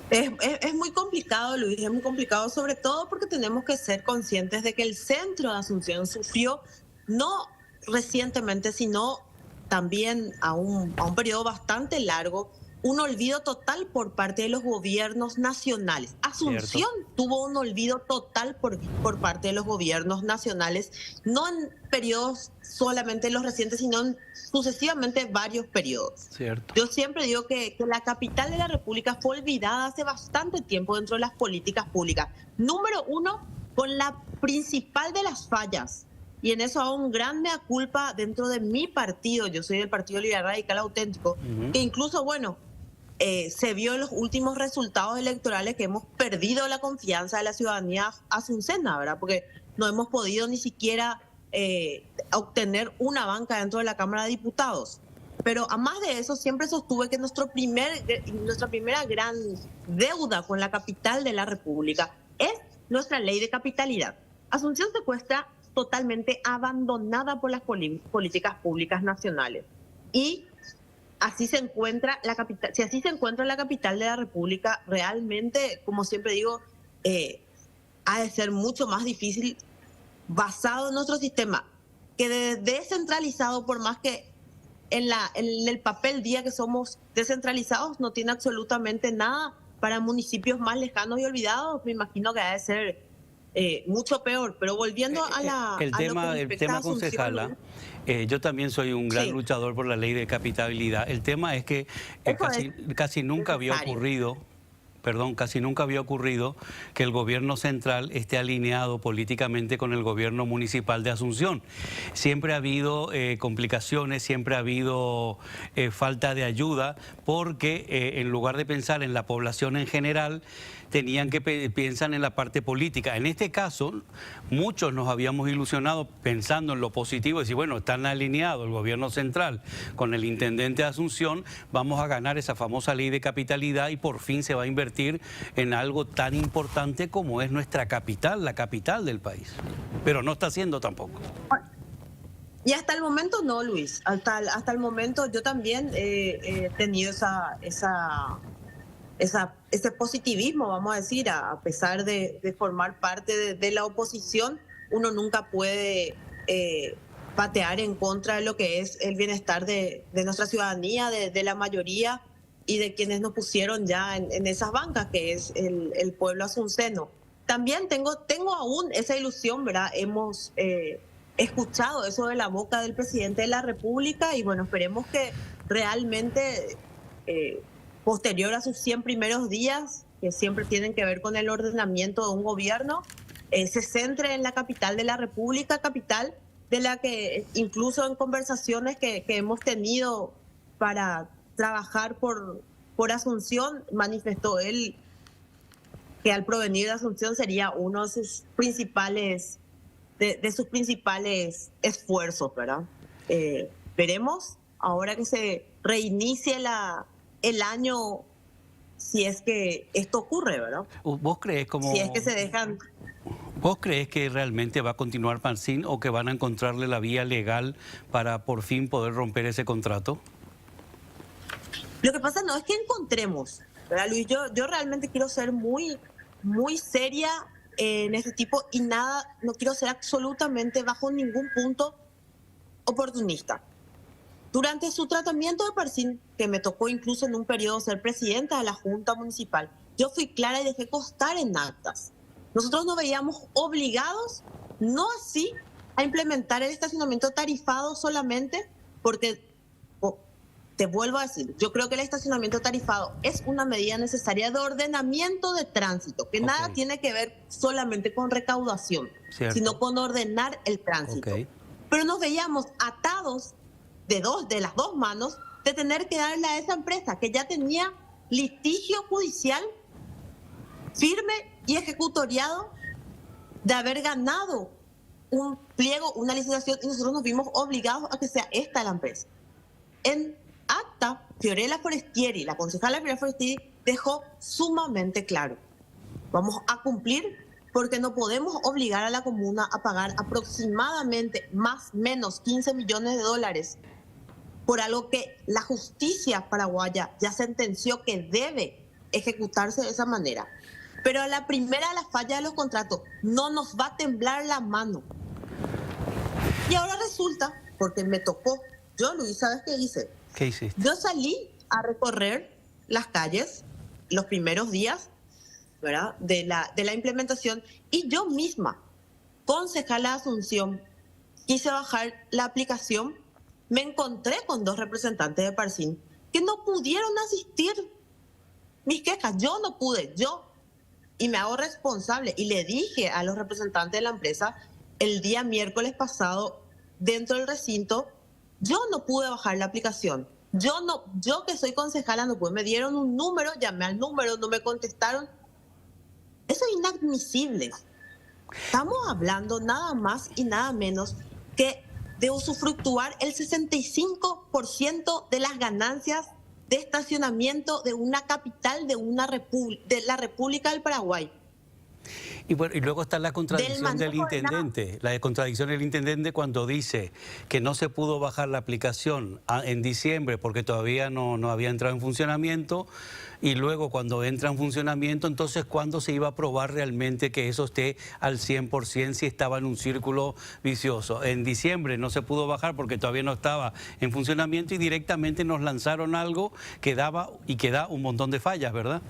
Es muy complicado, Luis, es muy complicado, sobre todo porque tenemos que ser conscientes de que el centro de Asunción sufrió no recientemente, sino también a un periodo bastante largo, un olvido total por parte de los gobiernos nacionales. Asunción tuvo un olvido total por parte de los gobiernos nacionales, no en periodos solamente los recientes, sino en sucesivamente varios periodos. Cierto. Yo siempre digo que la capital de la República fue olvidada hace bastante tiempo dentro de las políticas públicas. Número uno, con la principal de las fallas. Y en eso hago un gran mea culpa dentro de mi partido. Yo soy del Partido Liberal Radical Auténtico, que incluso, bueno, se vio en los últimos resultados electorales que hemos perdido la confianza de la ciudadanía asuncena, ¿verdad? Porque no hemos podido ni siquiera obtener una banca dentro de la Cámara de Diputados. Pero a más de eso, siempre sostuve que nuestra primera gran deuda con la capital de la República es nuestra ley de capitalidad. Asunción se encuentra totalmente abandonada por las políticas públicas nacionales. Y así se encuentra la capital. Si así se encuentra la capital de la República, realmente, como siempre digo, ha de ser mucho más difícil basado en nuestro sistema, que descentralizado, por más que en el papel día que somos descentralizados, no tiene absolutamente nada. Para municipios más lejanos y olvidados, me imagino que ha de ser mucho peor. Pero volviendo el tema concejala, yo también soy un gran luchador por la ley de capitalidad. El tema es que casi nunca había ocurrido que el gobierno central esté alineado políticamente con el gobierno municipal de Asunción. Siempre ha habido complicaciones, siempre ha habido falta de ayuda, porque en lugar de pensar en la población en general, piensan en la parte política. En este caso, muchos nos habíamos ilusionado pensando en lo positivo, decir, bueno, están alineados el gobierno central con el intendente de Asunción, vamos a ganar esa famosa ley de capitalidad y por fin se va a invertir en algo tan importante como es nuestra capital, la capital del país. Pero no está haciendo tampoco. Y hasta el momento no, Luis. Hasta el momento yo también he tenido ese positivismo, vamos a decir, a pesar de formar parte de la oposición, uno nunca puede patear en contra de lo que es el bienestar de nuestra ciudadanía, de la mayoría y de quienes nos pusieron ya en esas bancas, que es el pueblo asunceno. También tengo aún esa ilusión, ¿verdad? Hemos escuchado eso de la boca del presidente de la República y bueno, esperemos que realmente posterior a sus 100 primeros días, que siempre tienen que ver con el ordenamiento de un gobierno, se centre en la capital de la República, capital de la que incluso en conversaciones que hemos tenido para trabajar por Asunción, manifestó él que al provenir de Asunción sería uno de sus principales esfuerzos, ¿verdad? Veremos ahora que se reinicie el año, si es que esto ocurre, ¿verdad? ¿Vos crees si es que se dejan... ¿Vos crees que realmente va a continuar Parsin o que van a encontrarle la vía legal para por fin poder romper ese contrato? Lo que pasa no es que encontremos, ¿verdad, Luis? Yo realmente quiero ser muy, muy seria en este tipo y no quiero ser absolutamente bajo ningún punto oportunista. Durante su tratamiento de Parsin, que me tocó incluso en un periodo ser presidenta de la Junta Municipal, yo fui clara y dejé constar en actas. Nosotros nos veíamos obligados, no así, a implementar el estacionamiento tarifado solamente porque, te vuelvo a decir, yo creo que el estacionamiento tarifado es una medida necesaria de ordenamiento de tránsito, que nada tiene que ver solamente con recaudación, sino con ordenar el tránsito. Pero nos veíamos atados de las dos manos de tener que darle a esa empresa que ya tenía litigio judicial firme y ejecutoriado de haber ganado un pliego, una licitación, y nosotros nos vimos obligados a que sea esta la empresa. En acta, Fiorella Forestieri, la concejala Fiorella Forestieri, dejó sumamente claro: vamos a cumplir porque no podemos obligar a la comuna a pagar aproximadamente menos 15 millones de dólares por algo que la justicia paraguaya ya sentenció que debe ejecutarse de esa manera. Pero a la primera de las fallas de los contratos no nos va a temblar la mano. Y ahora resulta, porque me tocó, yo, Luis, ¿sabes qué hice? ¿Qué hiciste? Yo salí a recorrer las calles los primeros días, ¿verdad?, de la implementación, y yo misma, concejala de Asunción, quise bajar la aplicación. Me encontré con 2 representantes de Parsin que no pudieron asistir mis quejas. Yo no pude, y me hago responsable. Y le dije a los representantes de la empresa el día miércoles pasado, dentro del recinto, yo no pude bajar la aplicación. Yo que soy concejala no pude. Me dieron un número, llamé al número, no me contestaron. Eso es inadmisible. Estamos hablando nada más y nada menos que de usufructuar el 65% de las ganancias de estacionamiento de una capital de la República del Paraguay. Y, bueno, y luego está la contradicción del manejo de la- intendente, la contradicción del intendente cuando dice que no se pudo bajar la aplicación en diciembre porque todavía no había entrado en funcionamiento, y luego cuando entra en funcionamiento, entonces ¿cuándo se iba a probar realmente que eso esté al 100% si estaba en un círculo vicioso? En diciembre no se pudo bajar porque todavía no estaba en funcionamiento y directamente nos lanzaron algo que daba y que da un montón de fallas, ¿verdad?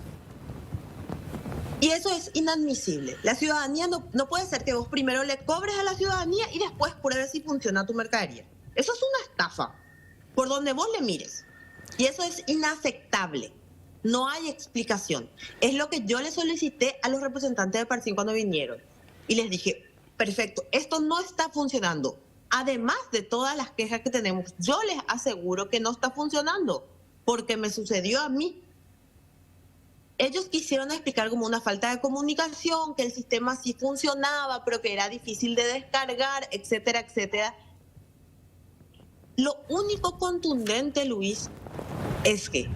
Y eso es inadmisible. La ciudadanía no puede ser que vos primero le cobres a la ciudadanía y después pruebes si funciona tu mercadería. Eso es una estafa, por donde vos le mires. Y eso es inaceptable. No hay explicación. Es lo que yo le solicité a los representantes de Parcín cuando vinieron. Y les dije, perfecto, esto no está funcionando. Además de todas las quejas que tenemos, yo les aseguro que no está funcionando, porque me sucedió a mí. Ellos quisieron explicar como una falta de comunicación, que el sistema sí funcionaba, pero que era difícil de descargar, etcétera, etcétera. Lo único contundente, Luis, es que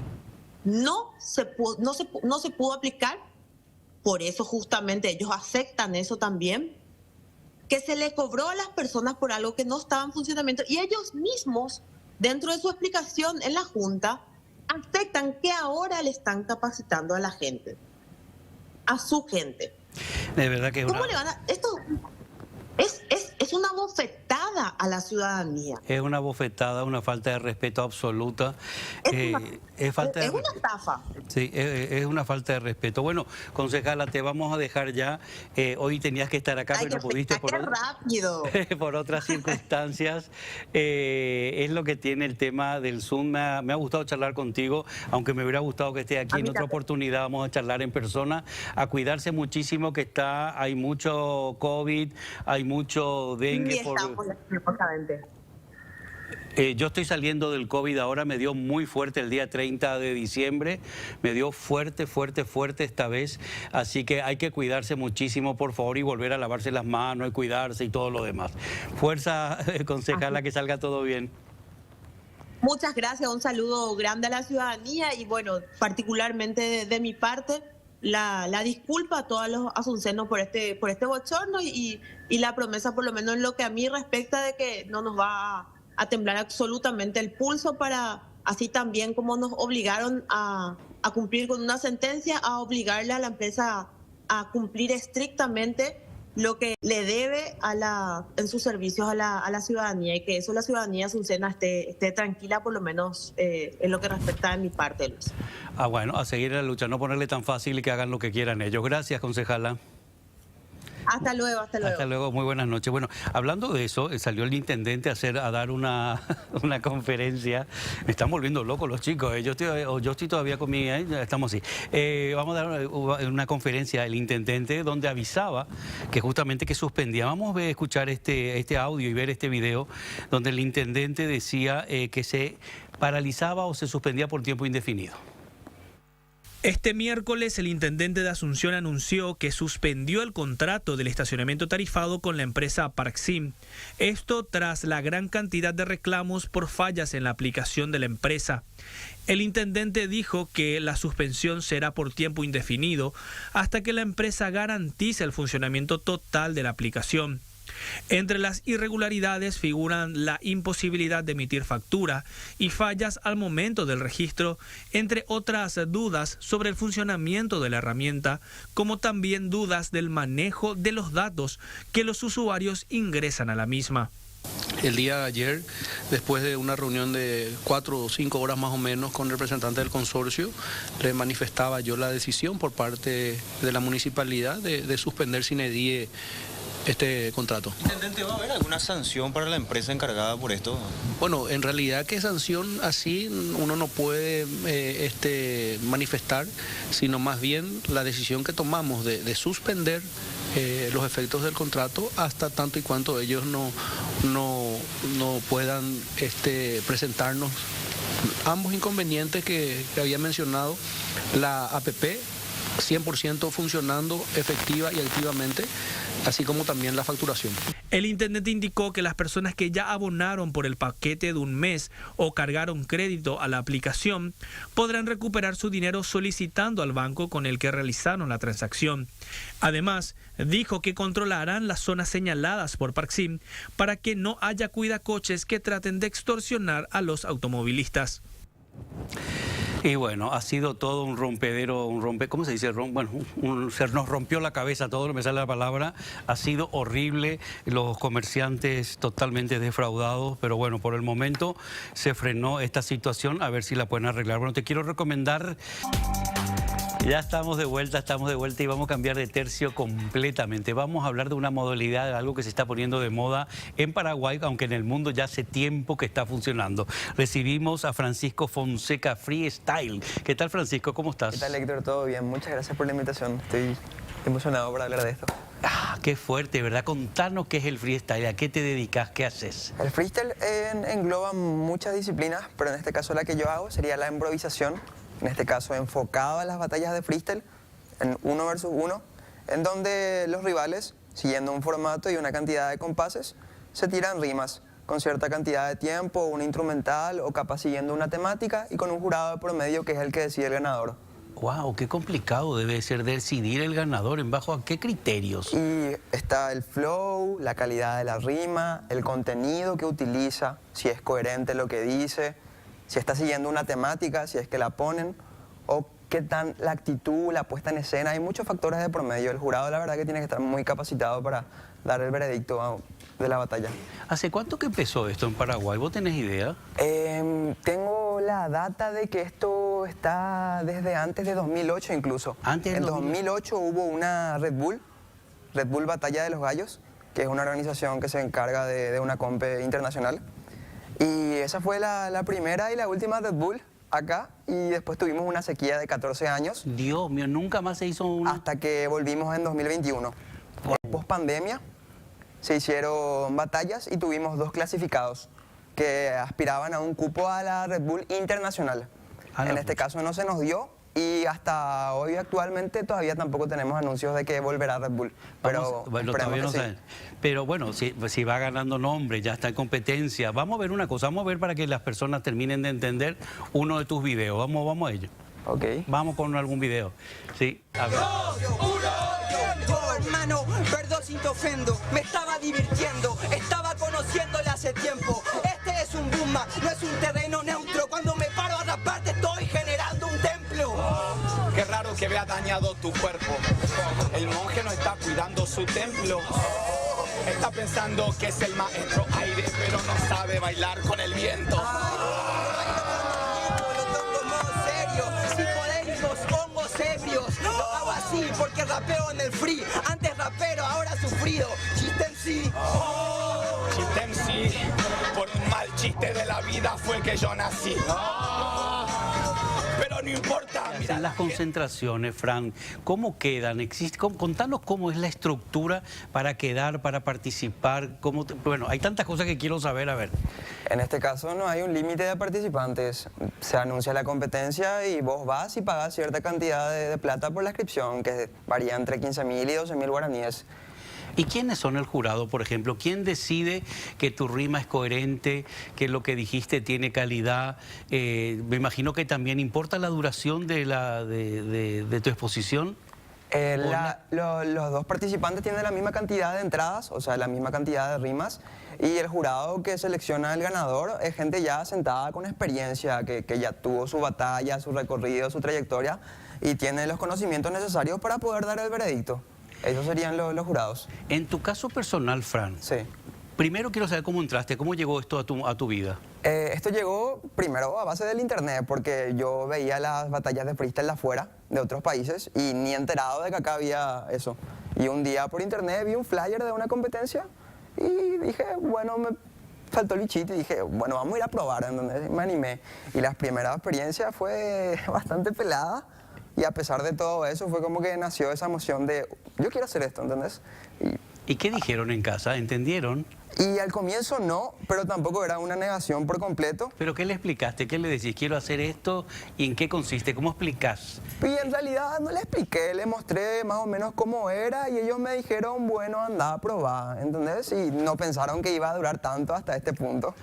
no se pudo aplicar, por eso justamente ellos aceptan eso también, que se le cobró a las personas por algo que no estaba en funcionamiento, y ellos mismos, dentro de su explicación en la Junta, aceptan que ahora le están capacitando a la gente, a su gente. De verdad que ¿Cómo le van a...? Esto es una bofetada a la ciudadanía. es una bofetada, una falta de respeto absoluta. Es una estafa. Sí, es una falta de respeto. Bueno, concejala, te vamos a dejar ya. Hoy tenías que estar acá, Ay, pero no pudiste qué rápido. por otras circunstancias. Es lo que tiene el tema del Zoom. Me ha gustado charlar contigo, aunque me hubiera gustado que esté aquí en otra oportunidad. Vamos a charlar en persona. A cuidarse muchísimo, que hay mucho COVID, hay mucho dengue. Yo estoy saliendo del COVID ahora, me dio muy fuerte el día 30 de diciembre, me dio fuerte esta vez, así que hay que cuidarse muchísimo, por favor, y volver a lavarse las manos y cuidarse y todo lo demás. Fuerza, concejala, que salga todo bien. Muchas gracias, un saludo grande a la ciudadanía y bueno, particularmente de mi parte, la disculpa a todos los asuncenos por este bochorno y la promesa, por lo menos en lo que a mí respecta, de que no nos va a temblar absolutamente el pulso, para así también como nos obligaron a cumplir con una sentencia, a obligarle a la empresa a cumplir estrictamente lo que le debe en sus servicios a la ciudadanía, y que eso la ciudadanía azucena esté tranquila, por lo menos en lo que respecta de mi parte, Luis. Bueno, a seguir la lucha, no ponerle tan fácil y que hagan lo que quieran ellos. Gracias, concejala. Hasta luego, hasta luego. Hasta luego, muy buenas noches. Bueno, hablando de eso, salió el intendente a dar una conferencia. Me están volviendo locos los chicos. Yo estoy todavía con mi... estamos así. Vamos a dar una conferencia del intendente donde avisaba que justamente que suspendía. Vamos a escuchar este audio y ver este video donde el intendente decía que se paralizaba o se suspendía por tiempo indefinido. Este miércoles el intendente de Asunción anunció que suspendió el contrato del estacionamiento tarifado con la empresa Parcsim. Esto tras la gran cantidad de reclamos por fallas en la aplicación de la empresa. El intendente dijo que la suspensión será por tiempo indefinido hasta que la empresa garantice el funcionamiento total de la aplicación. Entre las irregularidades figuran la imposibilidad de emitir factura y fallas al momento del registro, entre otras dudas sobre el funcionamiento de la herramienta, como también dudas del manejo de los datos que los usuarios ingresan a la misma. El día de ayer, después de una reunión de 4 o 5 horas más o menos con representantes del consorcio, le manifestaba yo la decisión por parte de la municipalidad de suspender sine die este contrato. ¿Intendente, va a haber alguna sanción para la empresa encargada por esto? Bueno, en realidad que sanción así uno no puede manifestar, sino más bien la decisión que tomamos de suspender los efectos del contrato hasta tanto y cuanto ellos no puedan presentarnos ambos inconvenientes que había mencionado, la APP 100% funcionando efectiva y activamente, así como también la facturación. El intendente indicó que las personas que ya abonaron por el paquete de un mes o cargaron crédito a la aplicación podrán recuperar su dinero solicitando al banco con el que realizaron la transacción. Además, dijo que controlarán las zonas señaladas por Parksim para que no haya cuidacoches que traten de extorsionar a los automovilistas. Y bueno, ha sido todo un rompedero, ¿cómo se dice? Se nos rompió la cabeza todo, no me sale la palabra. Ha sido horrible, los comerciantes totalmente defraudados, pero bueno, por el momento se frenó esta situación, a ver si la pueden arreglar. Bueno, te quiero recomendar... Ya estamos de vuelta y vamos a cambiar de tercio completamente. Vamos a hablar de una modalidad, de algo que se está poniendo de moda en Paraguay, aunque en el mundo ya hace tiempo que está funcionando. Recibimos a Francisco Fonseca Freestyle. ¿Qué tal, Francisco? ¿Cómo estás? ¿Qué tal, Héctor? ¿Todo bien? Muchas gracias por la invitación. Estoy emocionado por hablar de esto. Qué fuerte, ¿verdad? Contanos qué es el freestyle, ¿a qué te dedicas, qué haces? El freestyle engloba muchas disciplinas, pero en este caso la que yo hago sería la improvisación. En este caso enfocado a las batallas de freestyle, en 1 versus 1, en donde los rivales, siguiendo un formato y una cantidad de compases, se tiran rimas con cierta cantidad de tiempo, una instrumental o capaz siguiendo una temática y con un jurado de promedio que es el que decide el ganador. ¡Wow! ¡Qué complicado debe ser decidir el ganador! ¿En bajo a qué criterios? Y está el flow, la calidad de la rima, el contenido que utiliza, si es coherente lo que dice, si está siguiendo una temática, si es que la ponen, o qué tan la actitud, la puesta en escena. Hay muchos factores de promedio. El jurado, la verdad, que tiene que estar muy capacitado para dar el veredicto de la batalla. ¿Hace cuánto que empezó esto en Paraguay? ¿Vos tenés idea? Tengo la data de que esto está desde antes de 2008 incluso. ¿Antes? En 2008 hubo una Red Bull Batalla de los Gallos, que es una organización que se encarga de una compe internacional. Y esa fue la primera y la última Red Bull acá, y después tuvimos una sequía de 14 años. Dios mío, nunca más se hizo una... Hasta que volvimos en 2021. Post pandemia se hicieron batallas y tuvimos 2 clasificados que aspiraban a un cupo a la Red Bull internacional. En este caso no se nos dio y hasta hoy actualmente todavía tampoco tenemos anuncios de que volverá Red Bull. Pero bueno, todavía no saben. Pero bueno, si va ganando nombre, ya está en competencia. Vamos a ver una cosa, vamos a ver para que las personas terminen de entender uno de tus videos. Vamos a ello. Ok. Vamos con algún video. Sí, a ver. 2, 1, yo, hermano, perdón si te ofendo, me estaba divirtiendo, estaba conociéndole hace tiempo. Este es un boomba, no es un terreno neutro. Cuando me paro a rapar te estoy generando un templo. Qué raro que vea dañado tu cuerpo. El monje no está cuidando su templo. Está pensando que es el maestro aire, pero no sabe bailar con el viento. Porque rapeo en el free, antes rapero, ahora sufrido. Chiste en sí. Chiste en sí, por un mal chiste de la vida fue que yo nací. Pero no importa. Mira, las concentraciones, Fran, ¿cómo quedan? Contanos cómo es la estructura para quedar, para participar. Bueno, hay tantas cosas que quiero saber, a ver. En este caso no hay un límite de participantes. Se anuncia la competencia y vos vas y pagas cierta cantidad de plata por la inscripción, que varía entre 15.000 y 12.000 guaraníes. ¿Y quiénes son el jurado, por ejemplo? ¿Quién decide que tu rima es coherente, que lo que dijiste tiene calidad? Me imagino que también importa la duración de tu exposición. Los 2 participantes tienen la misma cantidad de entradas, o sea, la misma cantidad de rimas, y el jurado que selecciona el ganador es gente ya sentada con experiencia, que ya tuvo su batalla, su recorrido, su trayectoria, y tiene los conocimientos necesarios para poder dar el veredicto. Esos serían los jurados. En tu caso personal, Fran, sí. Primero quiero saber cómo entraste, cómo llegó esto a tu vida. Esto llegó primero a base del internet, porque yo veía las batallas de freestyle de afuera, de otros países, y ni enterado de que acá había eso. Y un día por internet vi un flyer de una competencia y dije, bueno, me faltó el bichito y dije, bueno, vamos a ir a probar, ¿entendés? Me animé. Y la primera experiencia fue bastante pelada. Y a pesar de todo eso, fue como que nació esa emoción de, yo quiero hacer esto, ¿entendés? Y ¿Y qué dijeron en casa? ¿Entendieron? Y al comienzo no, pero tampoco era una negación por completo. ¿Pero qué le explicaste? ¿Qué le decís? Quiero hacer esto. ¿Y en qué consiste? ¿Cómo explicás? Y en realidad no le expliqué, le mostré más o menos cómo era y ellos me dijeron, bueno, anda a probar, ¿entendés? Y no pensaron que iba a durar tanto hasta este punto.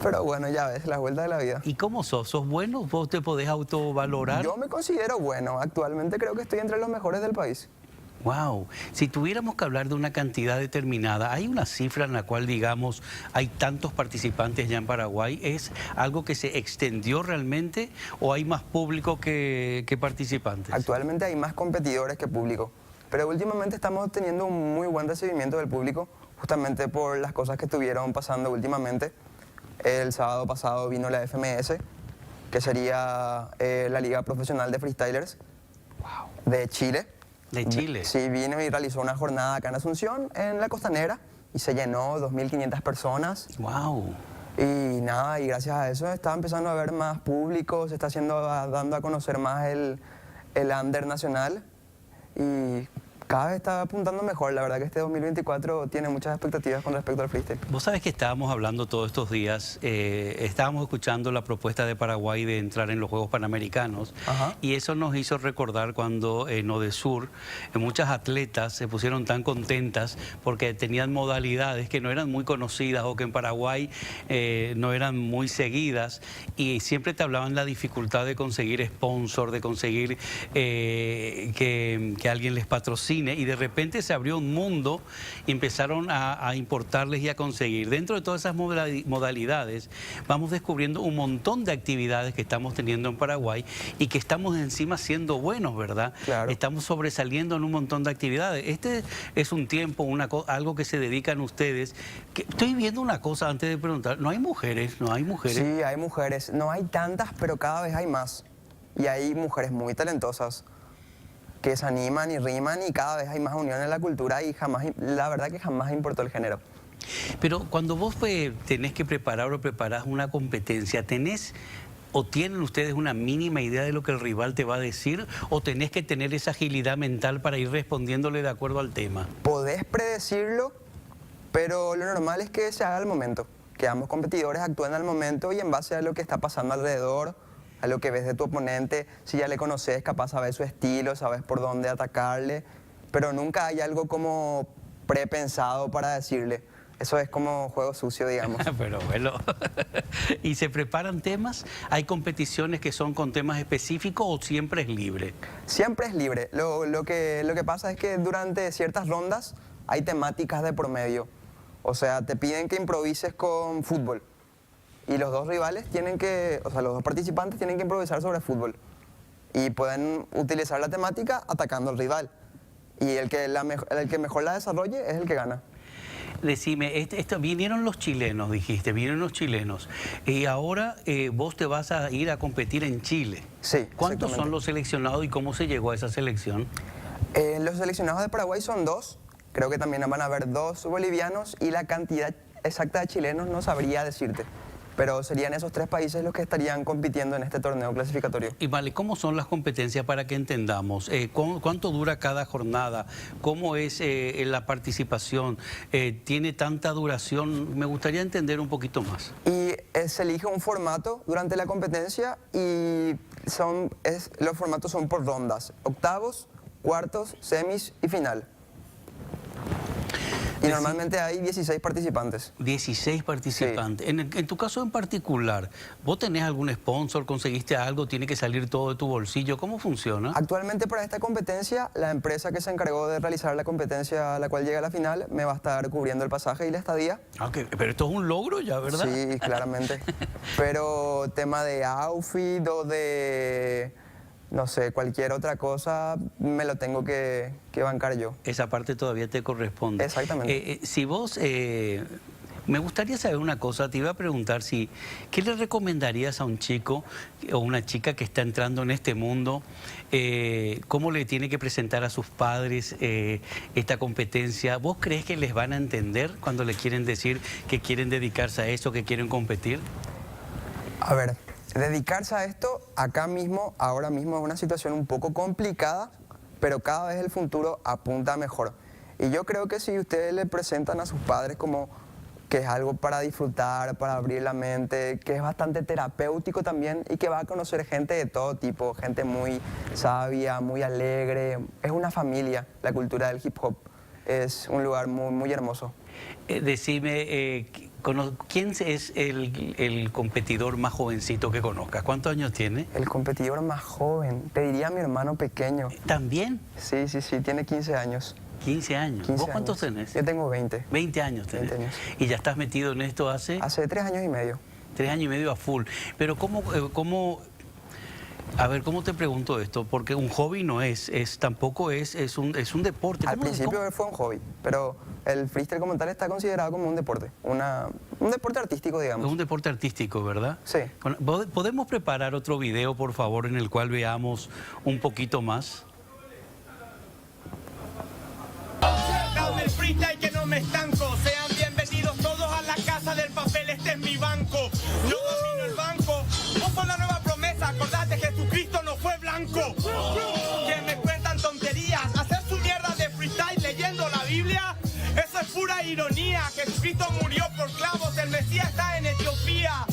Pero bueno, ya ves, la vuelta de la vida. ¿Y cómo sos? ¿Sos bueno? ¿Vos te podés autovalorar? Yo me considero bueno. Actualmente creo que estoy entre los mejores del país. Wow, si tuviéramos que hablar de una cantidad determinada, ¿hay una cifra en la cual, digamos, hay tantos participantes ya en Paraguay? ¿Es algo que se extendió realmente o hay más público que participantes? Actualmente hay más competidores que público, pero últimamente estamos teniendo un muy buen recibimiento del público, justamente por las cosas que estuvieron pasando últimamente. El sábado pasado vino la FMS, que sería la Liga Profesional de Freestylers de Chile. ¿De Chile? Sí, vino y realizó una jornada acá en Asunción, en la Costanera, y se llenó 2.500 personas. ¡Wow! Y nada, y gracias a eso está empezando a haber más público, se está dando a conocer más el under nacional, y cada vez está apuntando mejor. La verdad que este 2024 tiene muchas expectativas con respecto al freestyle. Vos sabés que estábamos hablando todos estos días, estábamos escuchando la propuesta de Paraguay de entrar en los Juegos Panamericanos. Ajá. Y eso nos hizo recordar cuando en Odesur muchas atletas se pusieron tan contentas porque tenían modalidades que no eran muy conocidas o que en Paraguay no eran muy seguidas, y siempre te hablaban la dificultad de conseguir sponsor, de conseguir que alguien les patrocine. Y de repente se abrió un mundo y empezaron a importarles y a conseguir. Dentro de todas esas modalidades vamos descubriendo un montón de actividades que estamos teniendo en Paraguay y que estamos encima siendo buenos, ¿verdad? Claro. Estamos sobresaliendo en un montón de actividades. Este es un tiempo, algo que se dedican ustedes. Estoy viendo una cosa antes de preguntar. ¿No hay mujeres? ¿No hay mujeres? Sí, hay mujeres. No hay tantas, pero cada vez hay más. Y hay mujeres muy talentosas que se animan y riman, y cada vez hay más unión en la cultura, y la verdad que jamás importó el género. Pero cuando vos tenés que preparar o preparás una competencia, ¿tenés o tienen ustedes una mínima idea de lo que el rival te va a decir, o tenés que tener esa agilidad mental para ir respondiéndole de acuerdo al tema? Podés predecirlo, pero lo normal es que se haga al momento, que ambos competidores actúen al momento y en base a lo que está pasando alrededor, a lo que ves de tu oponente. Si ya le conoces, capaz sabes su estilo, sabes por dónde atacarle, pero nunca hay algo como prepensado para decirle. Eso es como juego sucio, digamos. Pero bueno, ¿y se preparan temas? ¿Hay competiciones que son con temas específicos o siempre es libre? Siempre es libre. Lo que pasa es que durante ciertas rondas hay temáticas de promedio. O sea, te piden que improvises con fútbol. Y los dos rivales los dos participantes tienen que improvisar sobre fútbol. Y pueden utilizar la temática atacando al rival. Y el que mejor la desarrolle es el que gana. Decime, vinieron los chilenos, dijiste, vinieron los chilenos. Y ahora vos te vas a ir a competir en Chile. Sí. ¿Cuántos son los seleccionados y cómo se llegó a esa selección? Los seleccionados de Paraguay son 2. Creo que también van a haber 2 bolivianos, y la cantidad exacta de chilenos no sabría decirte. Pero serían esos 3 países los que estarían compitiendo en este torneo clasificatorio. Y vale, ¿cómo son las competencias para que entendamos? ¿Cuánto dura cada jornada? ¿Cómo es la participación? ¿Tiene tanta duración? Me gustaría entender un poquito más. Y se elige un formato durante la competencia, y los formatos son por rondas: octavos, cuartos, semis y final. Y normalmente hay 16 participantes. 16 participantes. Sí. En tu caso en particular, ¿vos tenés algún sponsor? ¿Conseguiste algo? ¿Tiene que salir todo de tu bolsillo? ¿Cómo funciona? Actualmente para esta competencia, la empresa que se encargó de realizar la competencia a la cual llega a la final me va a estar cubriendo el pasaje y la estadía. Okay, pero esto es un logro ya, ¿verdad? Sí, claramente. Pero tema de outfit o de, no sé, cualquier otra cosa, me lo tengo que bancar yo. Esa parte todavía te corresponde. Exactamente. Si vos... me gustaría saber una cosa, te iba a preguntar ¿qué le recomendarías a un chico o una chica que está entrando en este mundo? ¿Cómo le tiene que presentar a sus padres esta competencia? ¿Vos crees que les van a entender cuando le quieren decir que quieren dedicarse a eso, que quieren competir? A ver, dedicarse a esto acá mismo, ahora mismo, es una situación un poco complicada, pero cada vez el futuro apunta mejor. Y yo creo que si ustedes le presentan a sus padres como que es algo para disfrutar, para abrir la mente, que es bastante terapéutico también y que va a conocer gente de todo tipo, gente muy sabia, muy alegre. Es una familia, la cultura del hip hop. Es un lugar muy, muy hermoso. Decime, ¿quién es el competidor más jovencito que conozcas? ¿Cuántos años tiene? El competidor más joven, te diría mi hermano pequeño. ¿También? Sí, tiene 15 años. 15 años. 15 ¿Vos cuántos años. tenés? Yo tengo 20. 20 años tenés. 20 años. ¿Y ya estás metido en esto hace? Hace 3 años y medio. 3 años y medio a full. Pero a ver, ¿cómo te pregunto esto? Porque un hobby no tampoco es un deporte. Al principio fue un hobby, pero el freestyle como tal está considerado como un deporte. Un deporte artístico, digamos. Es un deporte artístico, ¿verdad? Sí. ¿Podemos preparar otro video, por favor, en el cual veamos un poquito más? El freestyle que no me estanco. Sean bienvenidos todos a la casa del papel. Este es mi banco. Yo domino el banco. Vos sos la nueva promesa. Acordate, Jesucristo no fue blanco. Que me cuentan tonterías. Hacer su mierda de freestyle leyendo la Biblia. Eso es pura ironía. Jesucristo murió por clavos. El Mesías está en Etiopía.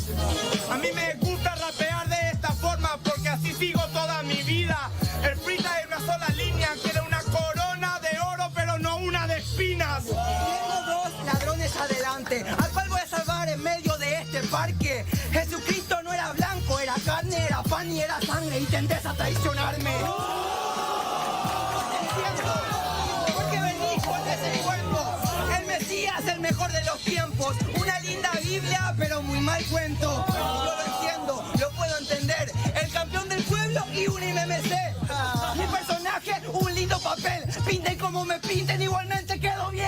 A mí me gusta rapear de esta forma porque así sigo toda mi vida. El freestyle es una sola línea. Quiere una corona de oro, pero no una de espinas. Tengo 2 ladrones adelante, al cual voy a salvar en medio de este parque. Jesucristo no era blanco, era carne, era pan y era sangre, y tendés a traicionarme. Entiendo, porque venís con ese cuerpo. El Mesías, el mejor de los tiempos. Una linda Biblia, pero muy mal cuento. Yo lo entiendo, lo puedo entender. El campeón del pueblo y un MMC. Mi personaje, un lindo papel. Pinten como me pinten, igualmente quedo bien.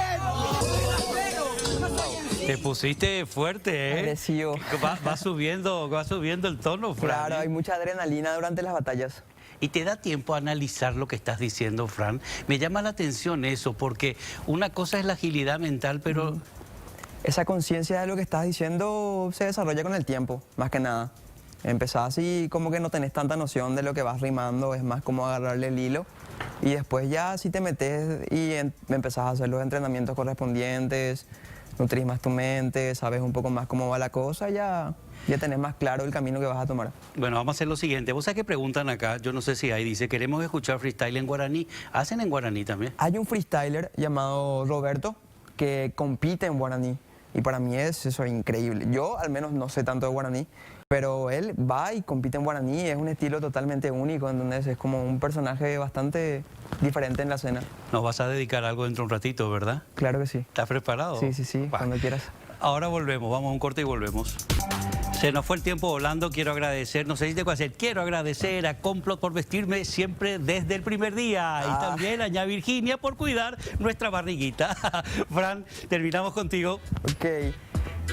Te pusiste fuerte, ¿eh? Agresivo. Va subiendo el tono, Fran. Claro, hay mucha adrenalina durante las batallas. ¿Y te da tiempo a analizar lo que estás diciendo, Fran? Me llama la atención eso, porque una cosa es la agilidad mental, pero... Esa conciencia de lo que estás diciendo se desarrolla con el tiempo, más que nada. Empezás y como que no tenés tanta noción de lo que vas rimando, es más como agarrarle el hilo. Y después ya si te metes y empezás a hacer los entrenamientos correspondientes, nutrís más tu mente, sabes un poco más cómo va la cosa, ya tenés más claro el camino que vas a tomar. Bueno, vamos a hacer lo siguiente. ¿Vos sabés qué preguntan acá? Yo no sé si hay. Dice, queremos escuchar freestyle en guaraní. ¿Hacen en guaraní también? Hay un freestyler llamado Roberto que compite en guaraní. Y para mí eso es increíble. Yo al menos no sé tanto de guaraní, pero él va y compite en guaraní. Es un estilo totalmente único, entonces es como un personaje bastante diferente en la escena. Nos vas a dedicar algo dentro de un ratito, ¿verdad? Claro que sí. ¿Estás preparado? Sí, cuando quieras. Ahora volvemos, vamos a un corte y volvemos. Se nos fue el tiempo volando, quiero agradecer, no sé si tengo que hacer, quiero agradecer a Complot por vestirme siempre desde el primer día y también a ña Virginia por cuidar nuestra barriguita. Fran, terminamos contigo. Ok.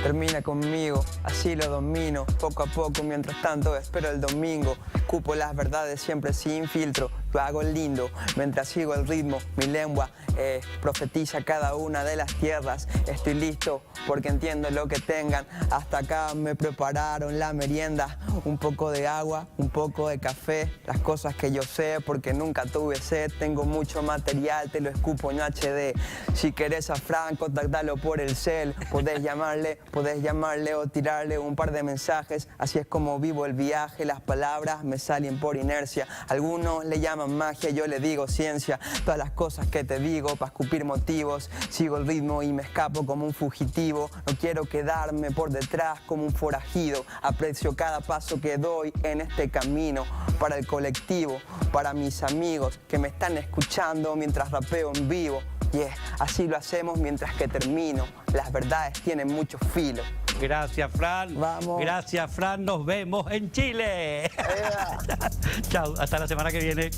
Termina conmigo, así lo domino, poco a poco, mientras tanto espero el domingo. Cupo las verdades siempre sin filtro, lo hago lindo, mientras sigo el ritmo, mi lengua profetiza cada una de las tierras. Estoy listo porque entiendo lo que tengan, hasta acá me prepararon la merienda. Un poco de agua, un poco de café, las cosas que yo sé porque nunca tuve sed. Tengo mucho material, te lo escupo en HD. Si querés a Fran, contactalo por el cel, podés llamarle o tirarle un par de mensajes. Así es como vivo el viaje, las palabras me salen por inercia. Algunos le llaman magia, yo le digo ciencia. Todas las cosas que te digo para escupir motivos. Sigo el ritmo y me escapo como un fugitivo. No quiero quedarme por detrás como un forajido. Aprecio cada paso que doy en este camino. Para el colectivo, para mis amigos que me están escuchando mientras rapeo en vivo. Así lo hacemos mientras que termino. Las verdades tienen mucho filo. Gracias, Fran. Vamos. Gracias, Fran. Nos vemos en Chile. Chao, hasta la semana que viene.